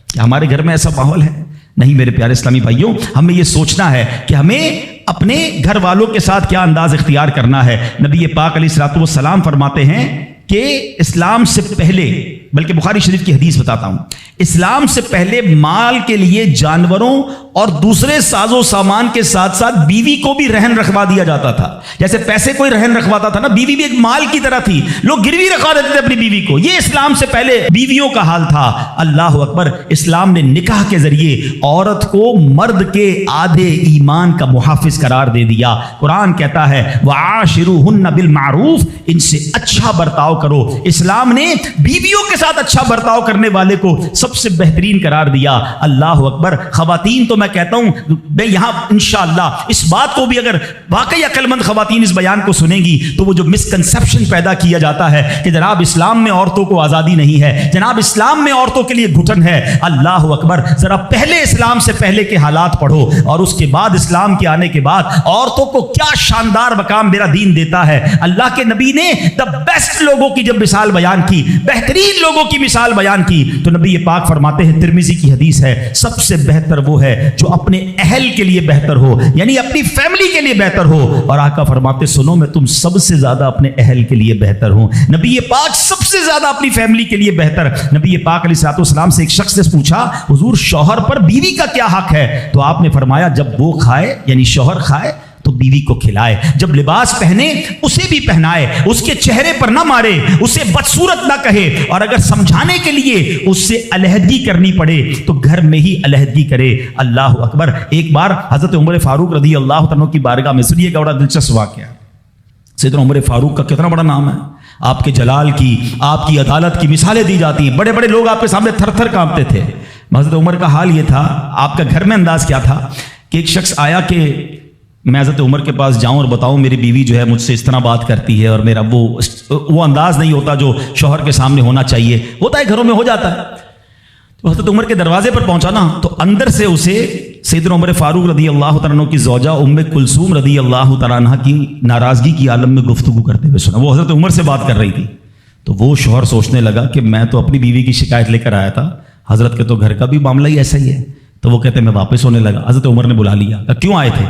کیا ہمارے گھر میں ایسا ماحول ہے؟ نہیں میرے پیارے اسلامی بھائیوں. ہمیں یہ سوچنا ہے کہ ہمیں اپنے گھر والوں کے ساتھ کیا انداز اختیار کرنا ہے. نبی پاک علیہ الصلوۃ والسلام فرماتے ہیں کہ اسلام سے پہلے، بلکہ بخاری شریف کی حدیث بتاتا ہوں، اسلام سے پہلے مال کے لیے جانوروں اور دوسرے ساز و سامان کے ساتھ ساتھ بیوی کو بھی رہن رکھوا دیا جاتا تھا. جیسے پیسے کوئی رہن رکھواتا تھا نا، بیوی بھی ایک مال کی طرح تھی. لوگ گروی رکھوا دیتے تھے اپنی بیوی کو. یہ اسلام سے پہلے بیویوں کا حال تھا. اللہ اکبر. اسلام نے نکاح کے ذریعے عورت کو مرد کے آدھے ایمان کا محافظ قرار دے دیا. قرآن کہتا ہے وَعَاشِرُوهُنَّ بِالْمَعْرُوفِ، ان سے اچھا برتاؤ کرو. اسلام نے بیویوں کے ساتھ اچھا برتاؤ کرنے والے کو سب سے بہترین قرار دیا. اللہ اکبر. خواتین تو میں کہتا ہوں، میں یہاں انشاءاللہ اس بات کو بھی، اگر واقعی عقل مند خواتین اس بیان کو سنیں گی تو وہ جو مسکنسپشن پیدا کیا جاتا ہے کہ جناب اسلام میں عورتوں کو آزادی نہیں ہے، جناب اسلام میں عورتوں کے لیے گھٹن ہے. اللہ اکبر. ذرا پہلے اسلام سے پہلے کے حالات پڑھو اور اس کے بعد اسلام کے آنے کے بعد عورتوں کو کیا شاندار مقام میرا دین دیتا ہے. اللہ کے نبی نے دا بیسٹ لوگوں کی جب مثال بیان کی، بہترین لوگوں کی مثال بیان کی، تو نبی پاک فرماتے ہیں، ترمذی کی حدیث ہے، سب سے بہتر وہ ہے جو اپنے اہل کے لیے بہتر ہو، یعنی اپنی فیملی کے لیے بہتر ہو. اور آقا فرماتے سنو میں تم سب سے زیادہ اپنے اہل کے لیے بہتر ہوں. نبی پاک سب سے زیادہ اپنی فیملی کے لیے بہتر. نبی پاک علیہ الصلوۃ والسلام سے ایک شخص نے پوچھا حضور شوہر پر بیوی کا کیا حق ہے؟ تو آپ نے فرمایا جب وہ کھائے، یعنی شوہر کھائے تو بیوی کو کھلائے، جب لباس پہنے اسے بھی پہنائے، اس کے چہرے پر نہ مارے، اسے بدصورت نہ کہے، اور اگر سمجھانے کے لیے اس سے علیحدگی کرنی پڑے تو گھر میں ہی علیحدگی کرے. اللہ اکبر. ایک بار حضرت عمر فاروق رضی اللہ تعالیٰ کی بارگاہ میں، سنیے گا بڑا دلچسپ واقعہ. سیدنا عمر فاروق کا کتنا بڑا نام ہے. آپ کے جلال کی، آپ کی عدالت کی مثالیں دی جاتی ہیں. بڑے بڑے لوگ آپ کے سامنے تھر تھر کانپتے تھے. حضرت عمر کا حال یہ تھا، آپ کا گھر میں انداز کیا تھا کہ ایک شخص آیا کہ میں حضرت عمر کے پاس جاؤں اور بتاؤں میری بیوی جو ہے مجھ سے اس طرح بات کرتی ہے، اور میرا وہ انداز نہیں ہوتا جو شوہر کے سامنے ہونا چاہیے. ہوتا ہے گھروں میں، ہو جاتا ہے. تو حضرت عمر کے دروازے پر پہنچا نا، تو اندر سے اسے سیدنا عمر فاروق رضی اللہ تعالیٰ عنہ کی زوجہ ام کلثوم رضی اللہ تعالیٰ عنہ کی ناراضگی کی عالم میں گفتگو کرتے ہوئے سنا. وہ حضرت عمر سے بات کر رہی تھی. تو وہ شوہر سوچنے لگا کہ میں تو اپنی بیوی کی شکایت لے کر آیا تھا، حضرت کے تو گھر کا بھی معاملہ ہی ایسا ہی ہے. تو وہ کہتے میں واپس ہونے لگا. حضرت عمر نے بلا لیا، کہا کیوں آئے تھے؟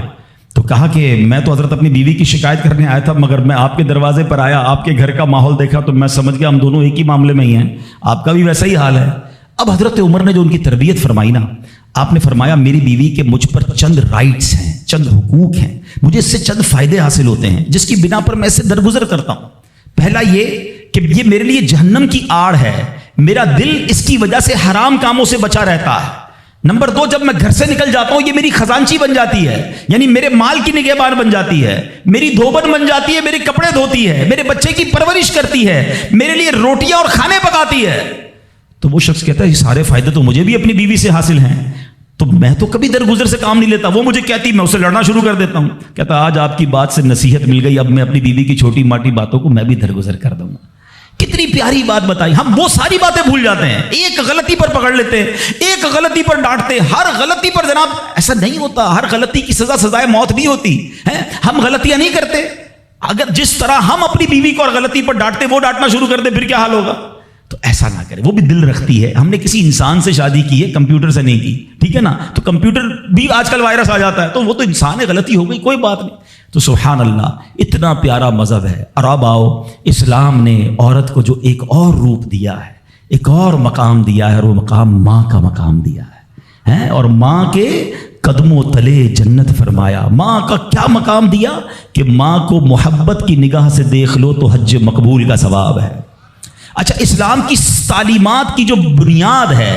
تو کہا کہ میں تو حضرت اپنی بیوی کی شکایت کرنے آیا تھا، مگر میں آپ کے دروازے پر آیا، آپ کے گھر کا ماحول دیکھا تو میں سمجھ گیا ہم دونوں ایک ہی معاملے میں ہی ہیں، آپ کا بھی ویسا ہی حال ہے. اب حضرت عمر نے جو ان کی تربیت فرمائی نا، آپ نے فرمایا میری بیوی کے مجھ پر چند رائٹس ہیں، چند حقوق ہیں، مجھے اس سے چند فائدے حاصل ہوتے ہیں جس کی بنا پر میں اس سے درگزر کرتا ہوں. پہلا یہ کہ یہ میرے لیے جہنم کی آڑ ہے، میرا دل اس کی وجہ سے حرام کاموں سے بچا رہتا ہے. نمبر 2، جب میں گھر سے نکل جاتا ہوں یہ میری خزانچی بن جاتی ہے، یعنی میرے مال کی نگہبان بن جاتی ہے، میری دھوبن بن جاتی ہے، میرے کپڑے دھوتی ہے، میرے بچے کی پرورش کرتی ہے، میرے لیے روٹیاں اور کھانے پکاتی ہے. تو وہ شخص کہتا ہے یہ سارے فائدے تو مجھے بھی اپنی بیوی سے حاصل ہیں، تو میں تو کبھی درگزر سے کام نہیں لیتا. وہ مجھے کہتی میں اسے لڑنا شروع کر دیتا ہوں. کہتا آج آپ کی بات سے نصیحت مل گئی، اب میں اپنی بیوی کی چھوٹی ماٹی باتوں کو میں بھی درگزر کر دوں گا. کتنی پیاری بات بتائی. ہم وہ ساری باتیں بھول جاتے ہیں, ایک غلطی پر پکڑ لیتے ہیں, ایک غلطی پر ڈانٹتے ہیں. ہر غلطی پر جناب ایسا نہیں ہوتا, ہر غلطی کی سزا سزائے موت نہیں ہوتی ہے. ہم غلطیاں نہیں کرتے. اگر جس طرح ہم اپنی بیوی کو اور غلطی پر ڈانٹتے وہ ڈانٹنا شروع کر دے پھر کیا حال ہوگا؟ تو ایسا نہ کرے. وہ بھی دل رکھتی ہے. ہم نے کسی انسان سے شادی کی ہے, کمپیوٹر سے نہیں کی, ٹھیک ہے نا. تو کمپیوٹر بھی آج کل وائرس آ جاتا ہے, تو وہ تو انسان ہے, غلطی ہو گئی, کوئی بات نہیں. تو سبحان اللہ, اتنا پیارا مذہب ہے. اور اب آؤ, اسلام نے عورت کو جو ایک اور روپ دیا ہے, ایک اور مقام دیا ہے, اور وہ مقام ماں کا مقام دیا ہے. اور ماں کے قدموں تلے جنت فرمایا. ماں کا کیا مقام دیا کہ ماں کو محبت کی نگاہ سے دیکھ لو تو حج مقبول کا ثواب ہے. اچھا, اسلام کی تعلیمات کی جو بنیاد ہے,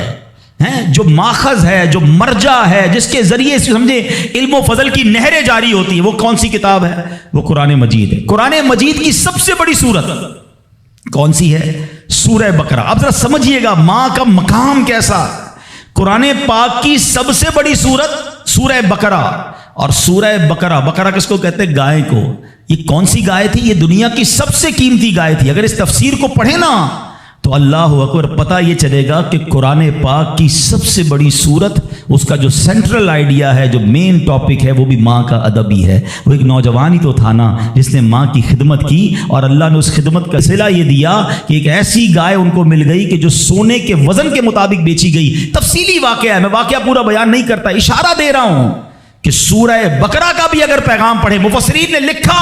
جو ماخذ ہے, جو مرجع ہے, جس کے ذریعے سے سمجھے علم و فضل کی نہریں جاری ہوتی ہیں, وہ کون سی کتاب ہے؟ وہ قرآن مجید ہے. قرآن مجید کی سب سے بڑی سورت کون سی ہے؟ سورہ بقرہ. اب ذرا سمجھیے گا ماں کا مقام کیسا. قرآن پاک کی سب سے بڑی سورت سورہ بقرہ. اور سورہ بقرہ, بقرہ کس کو کہتے ہیں؟ گائے کو. یہ کون سی گائے تھی؟ یہ دنیا کی سب سے قیمتی گائے تھی. اگر اس تفسیر کو پڑھیں نا تو اللہ اکبر, پتہ یہ چلے گا کہ قرآن پاک کی سب سے بڑی سورت, اس کا جو سینٹرل آئیڈیا ہے, جو مین ٹاپک ہے, وہ بھی ماں کا ادب ہی ہے. وہ ایک نوجوان ہی تو تھا نا جس نے ماں کی خدمت کی, اور اللہ نے اس خدمت کا صلہ یہ دیا کہ ایک ایسی گائے ان کو مل گئی کہ جو سونے کے وزن کے مطابق بیچی گئی. تفصیلی واقعہ ہے, میں واقعہ پورا بیان نہیں کرتا, اشارہ دے رہا ہوں کہ سورہ بقرہ کا بھی اگر پیغام پڑھیں, مفسرین نے لکھا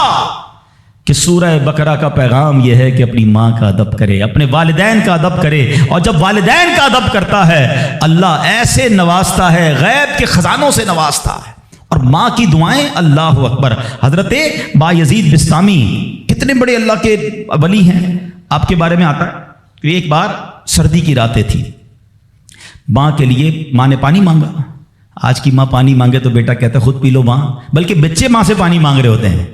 کہ سورہ بقرہ کا پیغام یہ ہے کہ اپنی ماں کا ادب کرے, اپنے والدین کا ادب کرے. اور جب والدین کا ادب کرتا ہے اللہ ایسے نوازتا ہے, غیب کے خزانوں سے نوازتا ہے. اور ماں کی دعائیں, اللہ اکبر. حضرت بایزید بستامی کتنے بڑے اللہ کے ولی ہیں. آپ کے بارے میں آتا ہے کہ ایک بار سردی کی راتیں تھی, ماں کے لیے ماں نے پانی مانگا. آج کی ماں پانی مانگے تو بیٹا کہتا ہے خود پی لو ماں, بلکہ بچے ماں سے پانی مانگ رہے ہوتے ہیں.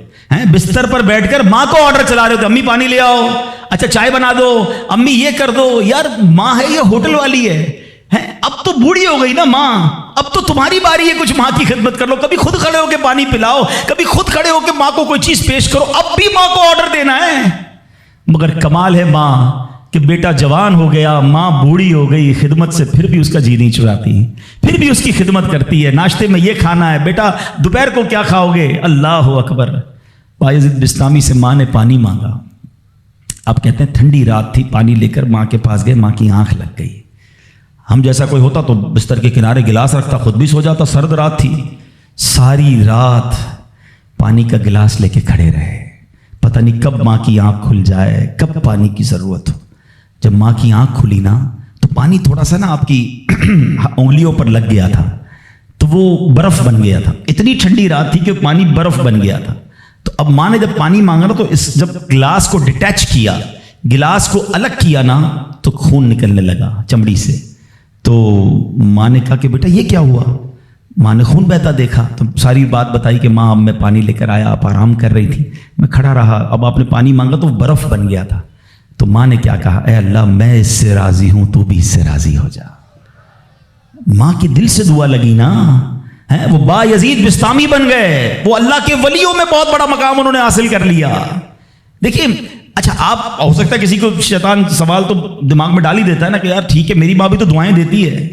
بستر پر بیٹھ کر ماں کو آرڈر چلا رہے ہوتے, امی پانی لے آؤ, اچھا چائے بنا دو, امی یہ کر دو. یار ماں ہے یہ ہوٹل والی ہے, اب تو بوڑھی ہو گئی نا ماں, اب تو تمہاری باری ہے کچھ ماں کی خدمت کر لو. کبھی خود کھڑے ہو کے پانی پلاؤ, کبھی خود کھڑے ہو کے ماں کو کوئی چیز پیش کرو. اب بھی ماں کو آرڈر دینا ہے. مگر کمال ہے ماں کہ بیٹا جوان ہو گیا, ماں بوڑھی ہو گئی, خدمت سے پھر بھی اس کا جی نہیں چراتی, پھر بھی اس کی خدمت کرتی ہے. ناشتے میں یہ کھانا ہے, بیٹا دوپہر کو کیا کھاؤ گے؟ اللہ اکبر. بایزید بستامی سے ماں نے پانی مانگا. آپ کہتے ہیں ٹھنڈی رات تھی, پانی لے کر ماں کے پاس گئے, ماں کی آنکھ لگ گئی. ہم جیسا کوئی ہوتا تو بستر کے کنارے گلاس رکھتا, خود بھی سو جاتا. سرد رات تھی, ساری رات پانی کا گلاس لے کے کھڑے رہے. پتہ نہیں کب ماں کی آنکھ کھل جائے, کب پانی کی ضرورت ہو. جب ماں کی آنکھ کھلی نا تو پانی تھوڑا سا نا آپ کی انگلیوں پر لگ گیا تھا, تو وہ برف بن گیا تھا. اتنی ٹھنڈی رات تھی کہ پانی برف بن گیا تھا. تو اب ماں نے جب پانی مانگا نا تو جب گلاس کو ڈیٹیچ کیا, گلاس کو الگ کیا نا, تو خون نکلنے لگا چمڑی سے. تو ماں نے کہا کہ بیٹا یہ کیا ہوا؟ ماں نے خون بہتا دیکھا تو ساری بات بتائی کہ ماں اب میں پانی لے کر آیا, آپ آرام کر رہی تھی, میں کھڑا رہا, اب آپ نے پانی مانگا تو برف بن گیا تھا. تو ماں نے کیا کہا, اے اللہ میں اس سے راضی ہوں, تو بھی اس سے راضی ہو جا. ماں کے دل سے دعا لگی نا, وہ بایزید بستامی بن گئے. وہ اللہ کے ولیوں میں بہت بڑا مقام انہوں نے حاصل کر لیا. دیکھیں, اچھا آپ ہو سکتا ہے کسی کو شیطان سوال تو دماغ میں ڈال ہی دیتا ہے نا کہ یار ٹھیک ہے میری ماں بھی تو دعائیں دیتی ہے.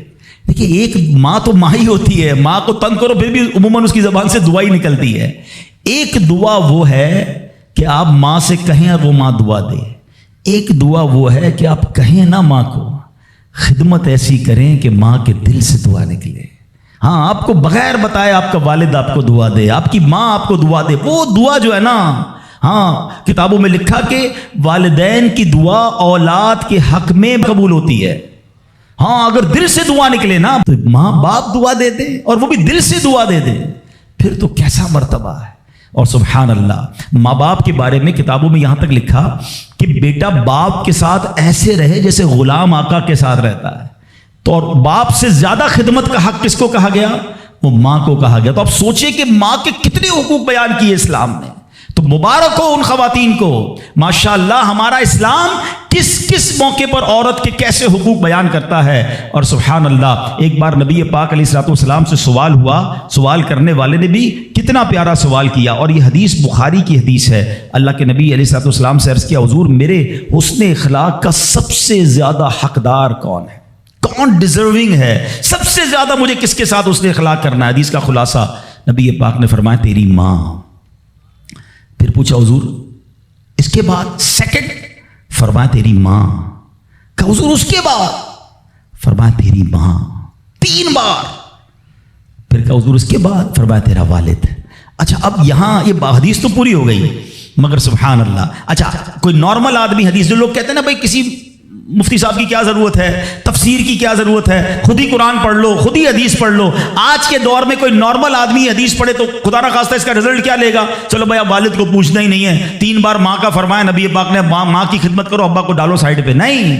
دیکھیں ایک ماں تو ماں ہی ہوتی ہے, ماں کو تنگ کرو پھر بھی عموماً اس کی زبان سے دعا ہی نکلتی ہے. ایک دعا وہ ہے کہ آپ ماں سے کہیں اور وہ ماں دعا دے. ایک دعا وہ ہے کہ آپ کہیں نا ماں کو, خدمت ایسی کریں کہ ماں کے دل سے دعا نکلے. ہاں آپ کو بغیر بتائے آپ کا والد آپ کو دعا دے, آپ کی ماں آپ کو دعا دے. وہ دعا جو ہے نا, ہاں کتابوں میں لکھا کہ والدین کی دعا اولاد کے حق میں قبول ہوتی ہے. ہاں اگر دل سے دعا نکلے نا تو ماں باپ دعا دے دے اور وہ بھی دل سے دعا دے دے, پھر تو کیسا مرتبہ ہے. اور سبحان اللہ, ماں باپ کے بارے میں کتابوں میں یہاں تک لکھا کہ بیٹا باپ کے ساتھ ایسے رہے جیسے غلام آقا کے ساتھ رہتا ہے. تو اور باپ سے زیادہ خدمت کا حق کس کو کہا گیا؟ وہ ماں کو کہا گیا. تو آپ سوچیں کہ ماں کے کتنے حقوق بیان کیے اسلام نے. تو مبارک ہو ان خواتین کو, ماشاءاللہ ہمارا اسلام کس کس موقع پر عورت کے کیسے حقوق بیان کرتا ہے. اور سبحان اللہ، ایک بار نبی پاک علیہ الصلوۃ والسلام سے سوال ہوا، سوال کرنے والے نے بھی کتنا پیارا سوال کیا، اور یہ حدیث بخاری کی حدیث ہے. اللہ کے نبی علیہ الصلوۃ والسلام سے عرض کیا، حضور میرے حسن اخلاق کا سب سے زیادہ حقدار کون ہے، کون ڈیزرونگ ہے، سب سے زیادہ مجھے کس کے ساتھ حسن اخلاق کرنا ہے. حدیث کا خلاصہ نبی پاک نے فرمایا تیری ماں. پھر پوچھا حضور اس کے بعد سیکنڈ؟ فرمایا تیری ماں. کہ حضور اس کے بعد؟ فرمایا تیری ماں. 3 بار. پھر کہ حضور اس کے بعد؟ فرمایا تیرا والد. اچھا اب یہاں یہ حدیث تو پوری ہو گئی، مگر سبحان اللہ، اچھا کوئی نارمل آدمی حدیث، جو لوگ کہتے ہیں نا بھائی کسی مفتی صاحب کی کیا ضرورت ہے، تفسیر کی کیا ضرورت ہے، خود ہی قرآن پڑھ لو، خود ہی حدیث پڑھ لو. آج کے دور میں کوئی نارمل آدمی حدیث پڑھے تو خدا نہ خواستہ اس کا رزلٹ کیا لے گا؟ چلو بھائی اب والد کو پوچھنا ہی نہیں ہے، 3 بار ماں کا فرمایا نبی پاک نے، ماں کی خدمت کرو، ابا کو ڈالو سائڈ پہ. نہیں،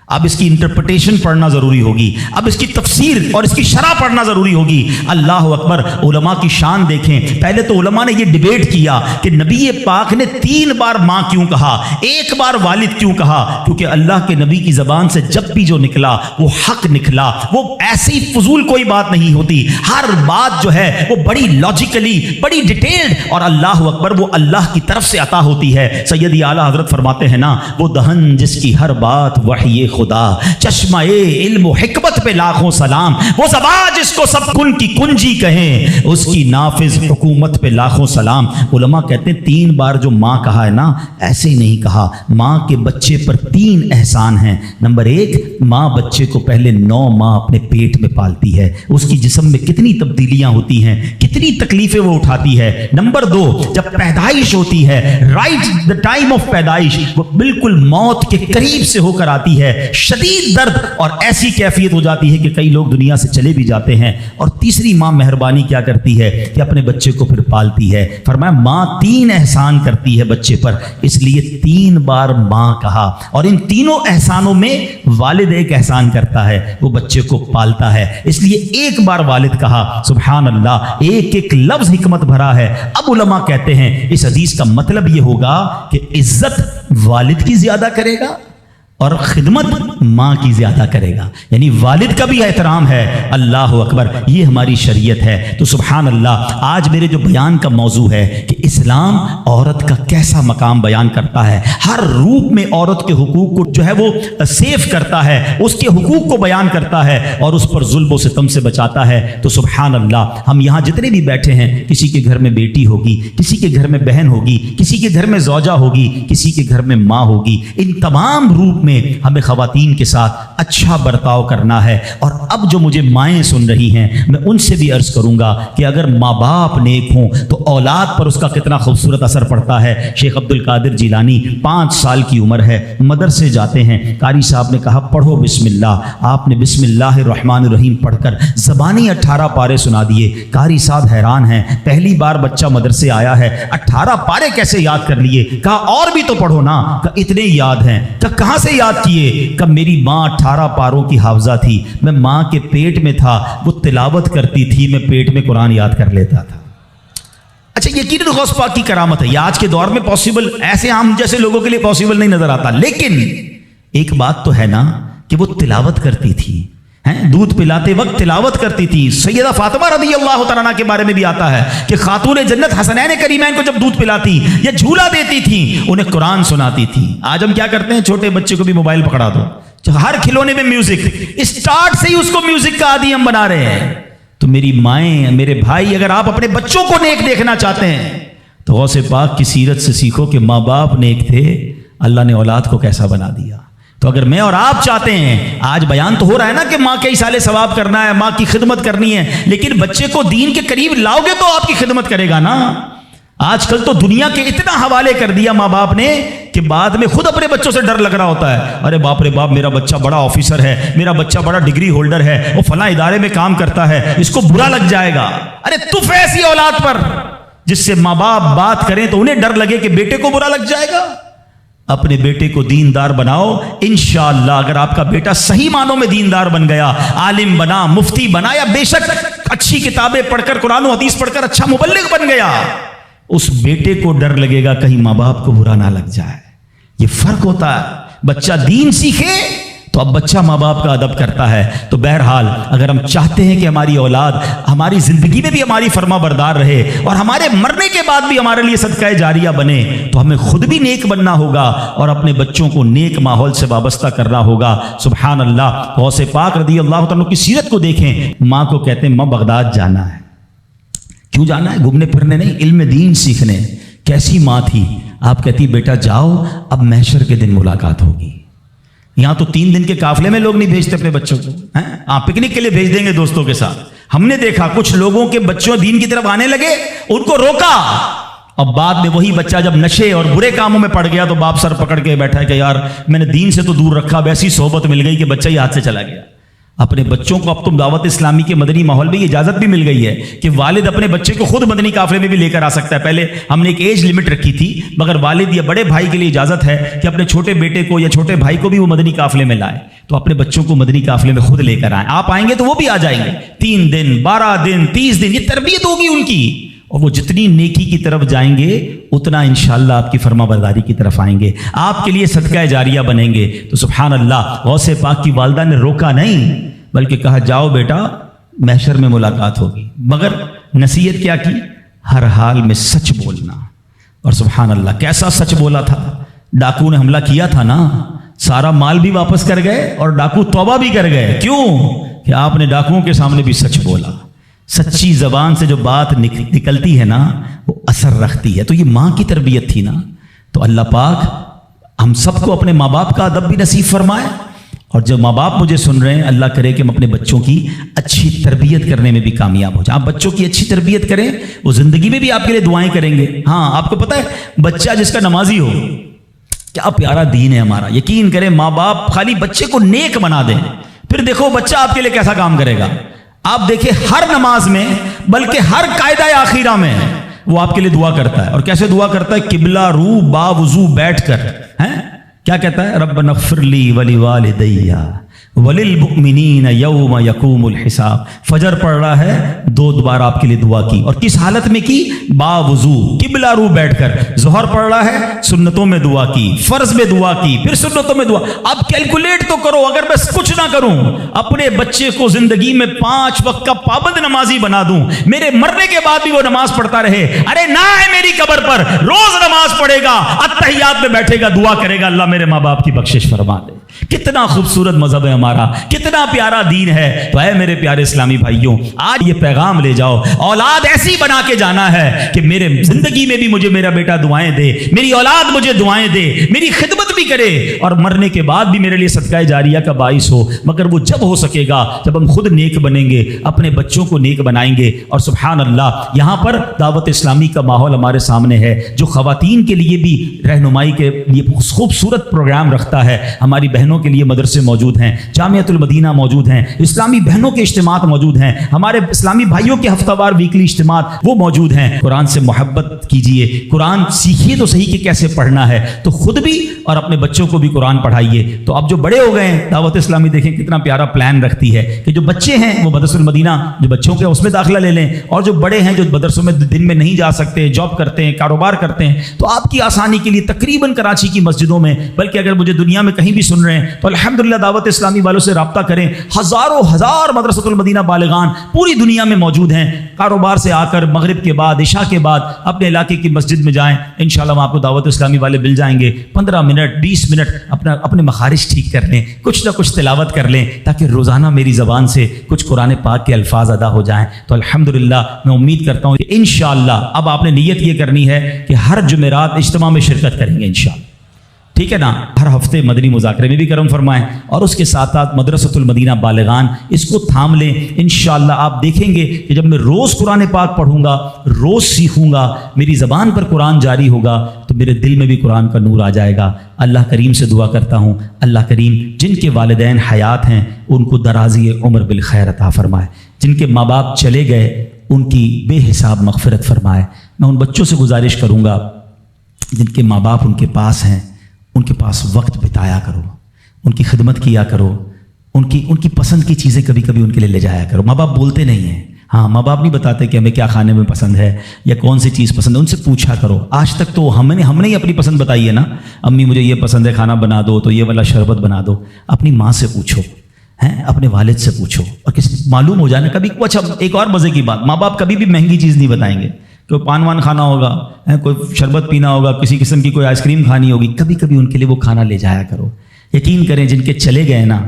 اب اس کی انٹرپریٹیشن پڑھنا ضروری ہوگی، اب اس کی تفسیر اور اس کی شرح پڑھنا ضروری ہوگی. اللہ اکبر، علماء کی شان دیکھیں. پہلے تو علماء نے یہ ڈیبیٹ کیا کہ نبی پاک نے 3 بار ماں کیوں کہا، 1 بار والد کیوں کہا؟ کیونکہ اللہ کے نبی کی زبان سے جب بھی جو نکلا وہ حق نکلا، وہ ایسی فضول کوئی بات نہیں ہوتی. ہر بات جو ہے وہ بڑی لاجیکلی، بڑی ڈیٹیلڈ، اور اللہ اکبر وہ اللہ کی طرف سے عطا ہوتی ہے. سیدی اعلیٰ حضرت فرماتے ہیں نا، وہ دہن جس کی ہر بات وحی خدا، چشمہ علم و حکمت پہ لاکھوں سلام. وہ زبان جس کو سب کن کی کنجی کہیں، اس کی نافذ حکومت پہ لاکھوں سلام. علماء کہتے ہیں 3 بار جو ماں کہا ہے نا، ایسے ہی نہیں کہا. ماں کے بچے پر 3 احسان ہیں. نمبر 1، ماں بچے کو پہلے 9 ماہ اپنے پیٹ میں پالتی ہے، اس کی جسم میں کتنی تبدیلیاں ہوتی ہیں، کتنی تکلیفیں وہ اٹھاتی ہے. نمبر 2، جب پیدائش ہوتی ہے، رائٹ دا ٹائم آف پیدائش، وہ بالکل موت کے قریب سے ہو کر آتی ہے، شدید درد اور ایسی کیفیت ہو جاتی ہے کہ کئی لوگ دنیا سے چلے بھی جاتے ہیں. اور تیسری، ماں مہربانی کیا کرتی ہے کہ اپنے بچے کو پھر پالتی ہے. فرمایا ماں 3 احسان کرتی ہے بچے پر، اس لیے 3 بار ماں کہا. اور ان تینوں احسانوں میں والد ایک احسان کرتا ہے، وہ بچے کو پالتا ہے، اس لیے 1 بار والد کہا. سبحان اللہ، ایک ایک لفظ حکمت بھرا ہے. اب علماء کہتے ہیں اس حدیث کا مطلب یہ ہوگا کہ عزت والد کی زیادہ کرے گا اور خدمت ماں کی زیادہ کرے گا، یعنی والد کا بھی احترام ہے. اللہ اکبر، یہ ہماری شریعت ہے. تو سبحان اللہ، آج میرے جو بیان کا موضوع ہے کہ اسلام عورت کا کیسا مقام بیان کرتا ہے، ہر روپ میں عورت کے حقوق کو جو ہے وہ سیف کرتا ہے، اس کے حقوق کو بیان کرتا ہے اور اس پر ظلم و ستم سے بچاتا ہے. تو سبحان اللہ، ہم یہاں جتنے بھی بیٹھے ہیں، کسی کے گھر میں بیٹی ہوگی، کسی کے گھر میں بہن ہوگی، کسی کے گھر میں زوجہ ہوگی، کسی کے گھر میں ماں ہوگی. ان تمام روپ میں ہمیں خواتین کے ساتھ اچھا برتاؤ کرنا ہے. اور اب جو مجھے مائیں سن رہی ہیں، میں ان سے بھی عرض کروں گا کہ اگر ماں باپ نیک ہوں تو اولاد پر اس کا کتنا خوبصورت اثر پڑتا ہے. شیخ عبد القادر جیلانی 5 سال کی عمر ہے، مدرسے جاتے ہیں، قاری صاحب نے کہا پڑھو بسم اللہ. آپ نے بسم اللہ الرحمن الرحیم پڑھ کر زبانی 18 پارے سنا دیے. قاری صاحب حیران ہیں، پہلی بار بچہ مدرسے آیا ہے، 18 پارے کیسے یاد کر لیے؟ کہا اور بھی تو پڑھو نا. کہا اتنے یاد ہیں. کہاں سے یاد کیے؟ کہ میری ماں 18 پاروں کی حافظہ تھی، میں ماں کے پیٹ میں تھا، وہ تلاوت کرتی تھی، میں پیٹ میں قرآن یاد کر لیتا تھا. اچھا، یقیناً غوث پاک کی کرامت ہے، یہ آج کے دور میں پاسبل، ایسے ہم جیسے لوگوں کے لیے پاسبل نہیں نظر آتا. لیکن ایک بات تو ہے نا کہ وہ تلاوت کرتی تھی، دودھ پلاتے وقت تلاوت کرتی تھی. سیدہ فاطمہ رضی اللہ تعالیٰ عنہا کے بارے میں بھی آتا ہے کہ خاتون جنت حسنین کریمین کو جب دودھ پلاتی یا جھولا دیتی تھی، انہیں قرآن سناتی تھی. آج ہم کیا کرتے ہیں، چھوٹے بچے کو بھی موبائل پکڑا دو، ہر کھلونے میں میوزک، اسٹارٹ سے ہی اس کو میوزک کا عادی ہم بنا رہے ہیں. تو میری مائیں، میرے بھائی، اگر آپ اپنے بچوں کو نیک دیکھنا چاہتے ہیں تو غوث پاک کی سیرت سے سیکھو کہ ماں باپ نیک تھے، اللہ نے اولاد کو کیسا بنا دیا. تو اگر میں اور آپ چاہتے ہیں، آج بیان تو ہو رہا ہے نا کہ ماں کے اصالے ثواب کرنا ہے، ماں کی خدمت کرنی ہے، لیکن بچے کو دین کے قریب لاؤ گے تو آپ کی خدمت کرے گا نا. آج کل تو دنیا کے اتنا حوالے کر دیا ماں باپ نے کہ بعد میں خود اپنے بچوں سے ڈر لگ رہا ہوتا ہے. ارے باپ رے باپ، میرا بچہ بڑا آفیسر ہے، میرا بچہ بڑا ڈگری ہولڈر ہے، وہ فلاں ادارے میں کام کرتا ہے، اس کو برا لگ جائے گا. ارے تف ایسی اولاد پر جس سے ماں باپ بات کریں تو انہیں ڈر لگے کہ بیٹے کو برا لگ جائے گا. اپنے بیٹے کو دیندار بناؤ، انشاءاللہ اگر آپ کا بیٹا صحیح معنوں میں دیندار بن گیا، عالم بنا، مفتی بنا، یا بے شک اچھی کتابیں پڑھ کر، قرآن و حدیث پڑھ کر اچھا مبلغ بن گیا، اس بیٹے کو ڈر لگے گا کہیں ماں باپ کو برا نہ لگ جائے. یہ فرق ہوتا ہے. بچہ دین سیکھے تو اب بچہ ماں باپ کا ادب کرتا ہے. تو بہرحال اگر ہم چاہتے ہیں کہ ہماری اولاد ہماری زندگی میں بھی ہماری فرما بردار رہے اور ہمارے مرنے کے بعد بھی ہمارے لیے صدقہ جاریہ بنے، تو ہمیں خود بھی نیک بننا ہوگا اور اپنے بچوں کو نیک ماحول سے وابستہ کرنا ہوگا. سبحان اللہ. غوث پاک رضی اللہ تعالیٰ کی سیرت کو دیکھیں. ماں کو کہتے ہیں ماں بغداد جانا ہے. کیوں جانا ہے؟ گھومنے پھرنے نہیں، علم دین سیکھنے. کیسی ماں تھی؟ آپ کہتی بیٹا جاؤ، اب محشر کے دن ملاقات ہوگی. یہاں تو 3 دن کے قافلے میں لوگ نہیں بھیجتے اپنے بچوں کو. آپ پکنک کے لیے بھیج دیں گے دوستوں کے ساتھ. ہم نے دیکھا کچھ لوگوں کے بچوں دین کی طرف آنے لگے، ان کو روکا، اور بعد میں وہی بچہ جب نشے اور برے کاموں میں پڑ گیا تو باپ سر پکڑ کے بیٹھا ہے کہ یار میں نے دین سے تو دور رکھا، ویسی صحبت مل گئی کہ بچہ ہی ہاتھ سے چلا گیا. اپنے بچوں کو اب تم دعوت اسلامی کے مدنی ماحول میں یہ اجازت بھی مل گئی ہے کہ والد اپنے بچے کو خود مدنی قافلے میں بھی لے کر آ سکتا ہے. پہلے ہم نے ایک ایج لمٹ رکھی تھی، مگر والد یا بڑے بھائی کے لیے اجازت ہے کہ اپنے چھوٹے بیٹے کو یا چھوٹے بھائی کو بھی وہ مدنی قافلے میں لائے. تو اپنے بچوں کو مدنی قافلے میں خود لے کر آئیں. آپ آئیں گے تو وہ بھی آ جائیں گے. 3 دن 12 دن 30 دن یہ تربیت ہوگی ان کی، اور وہ جتنی نیکی کی طرف جائیں گے اتنا انشاءاللہ آپ کی فرما برداری کی طرف آئیں گے، آپ کے لیے صدقہ جاریہ بنیں گے. تو سبحان اللہ، غوث پاک کی والدہ نے روکا نہیں بلکہ کہا جاؤ بیٹا محشر میں ملاقات ہوگی. مگر نصیحت کیا کی؟ ہر حال میں سچ بولنا. اور سبحان اللہ کیسا سچ بولا تھا. ڈاکو نے حملہ کیا تھا نا، سارا مال بھی واپس کر گئے اور ڈاکو توبہ بھی کر گئے. کیوں؟ کہ آپ نے ڈاکوؤں کے سامنے بھی سچ بولا. سچی زبان سے جو بات نکلتی ہے نا وہ اثر رکھتی ہے. تو یہ ماں کی تربیت تھی نا. تو اللہ پاک ہم سب کو اپنے ماں باپ کا ادب بھی نصیب فرمائے. اور جو ماں باپ مجھے سن رہے ہیں، اللہ کرے کہ ہم اپنے بچوں کی اچھی تربیت کرنے میں بھی کامیاب ہو جائیں. آپ بچوں کی اچھی تربیت کریں، وہ زندگی میں بھی آپ کے لیے دعائیں کریں گے. ہاں آپ کو پتہ ہے بچہ جس کا نمازی ہو، کیا پیارا دین ہے ہمارا. یقین کریں ماں باپ خالی بچے کو نیک بنا دیں، پھر دیکھو بچہ آپ کے لیے کیسا کام کرے گا. آپ دیکھیں ہر نماز میں بلکہ ہر قاعدہ آخیرہ میں وہ آپ کے لیے دعا کرتا ہے. اور کیسے دعا کرتا ہے؟ قبلہ رو با وضو بیٹھ کر. کیا کہتا ہے؟ ربنا اغفر لی ولوالدی وللمؤمنین یوم یقوم الحساب. فجر پڑھ رہا ہے 2 بار آپ کے لیے دعا کی. اور کس حالت میں کی؟ با وضو قبلہ رو بیٹھ کر. ظہر پڑھ رہا ہے سنتوں میں دعا کی، فرض میں دعا کی، پھر سنتوں میں دعا. اب کیلکولیٹ تو کرو، اگر میں کچھ نہ کروں، اپنے بچے کو زندگی میں 5 وقت کا پابند نمازی بنا دوں، میرے مرنے کے بعد بھی وہ نماز پڑھتا رہے. ارے نہ ہے میری قبر پر، روز نماز پڑھے گا، اتحیات میں بیٹھے گا، دعا کرے گا اللہ میرے ماں باپ کی بخشش فرما دے. کتنا خوبصورت مذہب ہے ہمارا، کتنا پیارا دین ہے. تو اے میرے پیارے اسلامی بھائیوں، آج یہ پیغام لے جاؤ. اولاد ایسی بنا کے جانا ہے کہ میرے زندگی میں بھی مجھے میرا بیٹا دعائیں دے، میری اولاد مجھے دعائیں دے، میری خدمت بھی کرے، اور مرنے کے بعد بھی میرے لیے صدقہ جاریہ کا باعث ہو. مگر وہ جب ہو سکے گا جب ہم خود نیک بنیں گے، اپنے بچوں کو نیک بنائیں گے. اور سبحان اللہ یہاں پر دعوت اسلامی کا ماحول ہمارے سامنے ہے جو خواتین کے لیے بھی رہنمائی کے لیے خوبصورت پروگرام رکھتا ہے. ہماری بہنوں کے لیے مدرسے موجود ہیں، جامعۃ المدینہ موجود ہیں، اسلامی بہنوں کے اجتماعات موجود ہیں، ہمارے اسلامی بھائیوں کے ہفتہ وار ویکلی اجتماعات وہ موجود ہیں. قرآن سے محبت کیجئے، قرآن سیکھیے تو صحیح کہ کیسے پڑھنا ہے. تو خود بھی اور اپنے بچوں کو بھی قرآن پڑھائیے. تو اب جو بڑے ہو گئے ہیں، دعوت اسلامی دیکھیں کتنا پیارا پلان رکھتی ہے کہ جو بچے ہیں وہ مدرسہ المدینہ جو بچوں کے اس میں داخلہ لے لیں، اور جو بڑے ہیں جو مدرسوں میں دن میں نہیں جا سکتے، جاب کرتے ہیں، کاروبار کرتے ہیں، تو آپ کی آسانی کے لیے تقریباً کراچی کی مسجدوں میں، بلکہ اگر مجھے دنیا میں کہیں بھی سن رہے ہیں تو الحمدللہ دعوت اسلامی والوں سے رابطہ کریں. ہزاروں ہزار مدرسۃ المدینہ بالغان پوری دنیا میں موجود ہیں. کاروبار سے آ کر مغرب کے بعد، عشاء کے بعد اپنے علاقے کی مسجد میں جائیں، انشاءاللہ وہاں آپ کو دعوت اسلامی والے مل جائیں گے. 15 منٹ 20 منٹ اپنے مخارج ٹھیک کر لیں، کچھ نہ کچھ تلاوت کر لیں، تاکہ روزانہ میری زبان سے کچھ قرآن پاک کے الفاظ ادا ہو جائیں. تو الحمدللہ میں امید کرتا ہوں کہ انشاءاللہ اب آپ نے نیت یہ کرنی ہے کہ ہر جمعرات اجتماع میں شرکت کریں گے انشاءاللہ. ٹھیک ہے نا؟ ہر ہفتے مدنی مذاکرے میں بھی کرم فرمائیں، اور اس کے ساتھ ساتھ مدرسۃ المدینہ بالغان اس کو تھام لیں. انشاءاللہ آپ دیکھیں گے کہ جب میں روز قرآن پاک پڑھوں گا، روز سیکھوں گا، میری زبان پر قرآن جاری ہوگا، تو میرے دل میں بھی قرآن کا نور آ جائے گا. اللہ کریم سے دعا کرتا ہوں اللہ کریم جن کے والدین حیات ہیں ان کو درازی عمر بالخیر عطا فرمائے، جن کے ماں باپ چلے گئے ان کی بے حساب مغفرت فرمائے. میں ان بچوں سے گزارش کروں گا جن کے ماں باپ ان کے پاس ہیں، ان کے پاس وقت بتایا کرو، ان کی خدمت کیا کرو، ان کی پسند کی چیزیں کبھی کبھی ان کے لیے لے جایا کرو. ماں باپ بولتے نہیں ہیں، ہاں ماں باپ نہیں بتاتے کہ ہمیں کیا کھانے میں پسند ہے یا کون سی چیز پسند ہے، ان سے پوچھا کرو. آج تک تو ہم نے ہی اپنی پسند بتائی ہے نا، امی مجھے یہ پسند ہے کھانا بنا دو تو یہ والا شربت بنا دو. اپنی ماں سے پوچھو، ہیں اپنے والد سے پوچھو، اور کسی معلوم ہو جائے نا کبھی. اچھا ایک اور مزے کی بات، ماں باپ کبھی بھی مہنگی چیز نہیں بتائیں گے کہ پان وان کھانا ہوگا، کوئی شربت پینا ہوگا، کسی قسم کی کوئی آئس کریم کھانی ہوگی. کبھی کبھی ان کے لیے وہ کھانا لے جایا کرو. یقین کریں جن کے چلے گئے نا،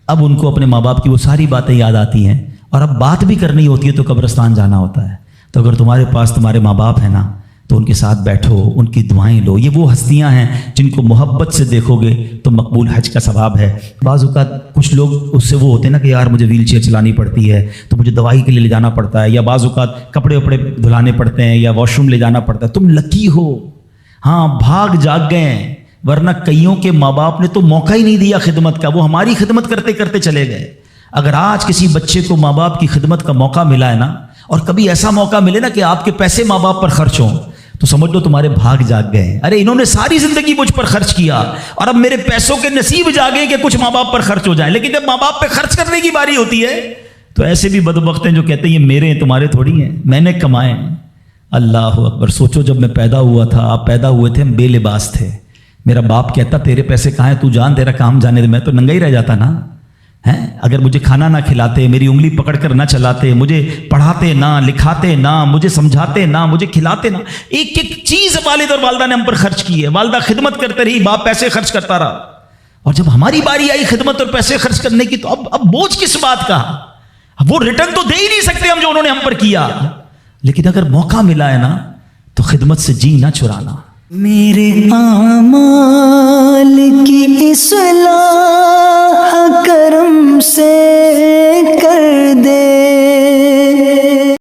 اب ان کو اپنے ماں باپ کی وہ ساری باتیں یاد آتی ہیں، اور اب بات بھی کرنی ہوتی ہے تو قبرستان جانا ہوتا ہے. تو اگر تمہارے پاس تمہارے ماں باپ ہیں نا تو ان کے ساتھ بیٹھو، ان کی دعائیں لو. یہ وہ ہستیاں ہیں جن کو محبت سے دیکھو گے تو مقبول حج کا ثواب ہے. بعض اوقات کچھ لوگ اس سے وہ ہوتے ہیں نا کہ یار مجھے ویل چیئر چلانی پڑتی ہے تو مجھے دوائی کے لیے لے جانا پڑتا ہے، یا بعض اوقات کپڑے وپڑے دھلانے پڑتے ہیں یا واش روم لے جانا پڑتا ہے. تم لکی ہو، ہاں بھاگ جاگ گئے ہیں، ورنہ کئیوں کے ماں باپ نے تو موقع ہی نہیں دیا خدمت کا، وہ ہماری خدمت کرتے کرتے چلے گئے. اگر آج کسی بچے کو ماں باپ کی خدمت کا موقع ملا ہے نا، اور کبھی ایسا موقع ملے نا کہ آپ کے پیسے ماں باپ پر خرچ ہوں، تو سمجھ لو تمہارے بھاگ جاگ گئے. ارے انہوں نے ساری زندگی مجھ پر خرچ کیا اور اب میرے پیسوں کے نصیب جاگے کہ کچھ ماں باپ پر خرچ ہو جائیں. لیکن جب ماں باپ پہ خرچ کرنے کی باری ہوتی ہے تو ایسے بھی بدبخت ہیں جو کہتے ہیں یہ میرے ہیں تمہارے تھوڑی ہیں، میں نے کمائے. اللہ اکبر. سوچو جب میں پیدا ہوا تھا، آپ پیدا ہوئے تھے، ہم بے لباس تھے. میرا باپ کہتا تیرے پیسے کہاں ہیں، تو جان تیرا کام جانے دے، میں تو ننگا ہی رہ جاتا نا. ہیں اگر مجھے کھانا نہ کھلاتے، میری انگلی پکڑ کر نہ چلاتے، مجھے پڑھاتے نہ، لکھاتے نہ، مجھے سمجھاتے نہ، مجھے کھلاتے نہ، ایک ایک چیز والد اور والدہ نے ہم پر خرچ کی ہے. والدہ خدمت کرتے رہی، باپ پیسے خرچ کرتا رہا، اور جب ہماری باری آئی خدمت اور پیسے خرچ کرنے کی تو اب بوجھ کس بات کا. وہ ریٹرن تو دے ہی نہیں سکتے ہم جو انہوں نے ہم پر کیا. لیکن اگر موقع ملا ہے نا تو خدمت سے جی نہ چرانا. میرے اعمال کی اصلاح کرم سے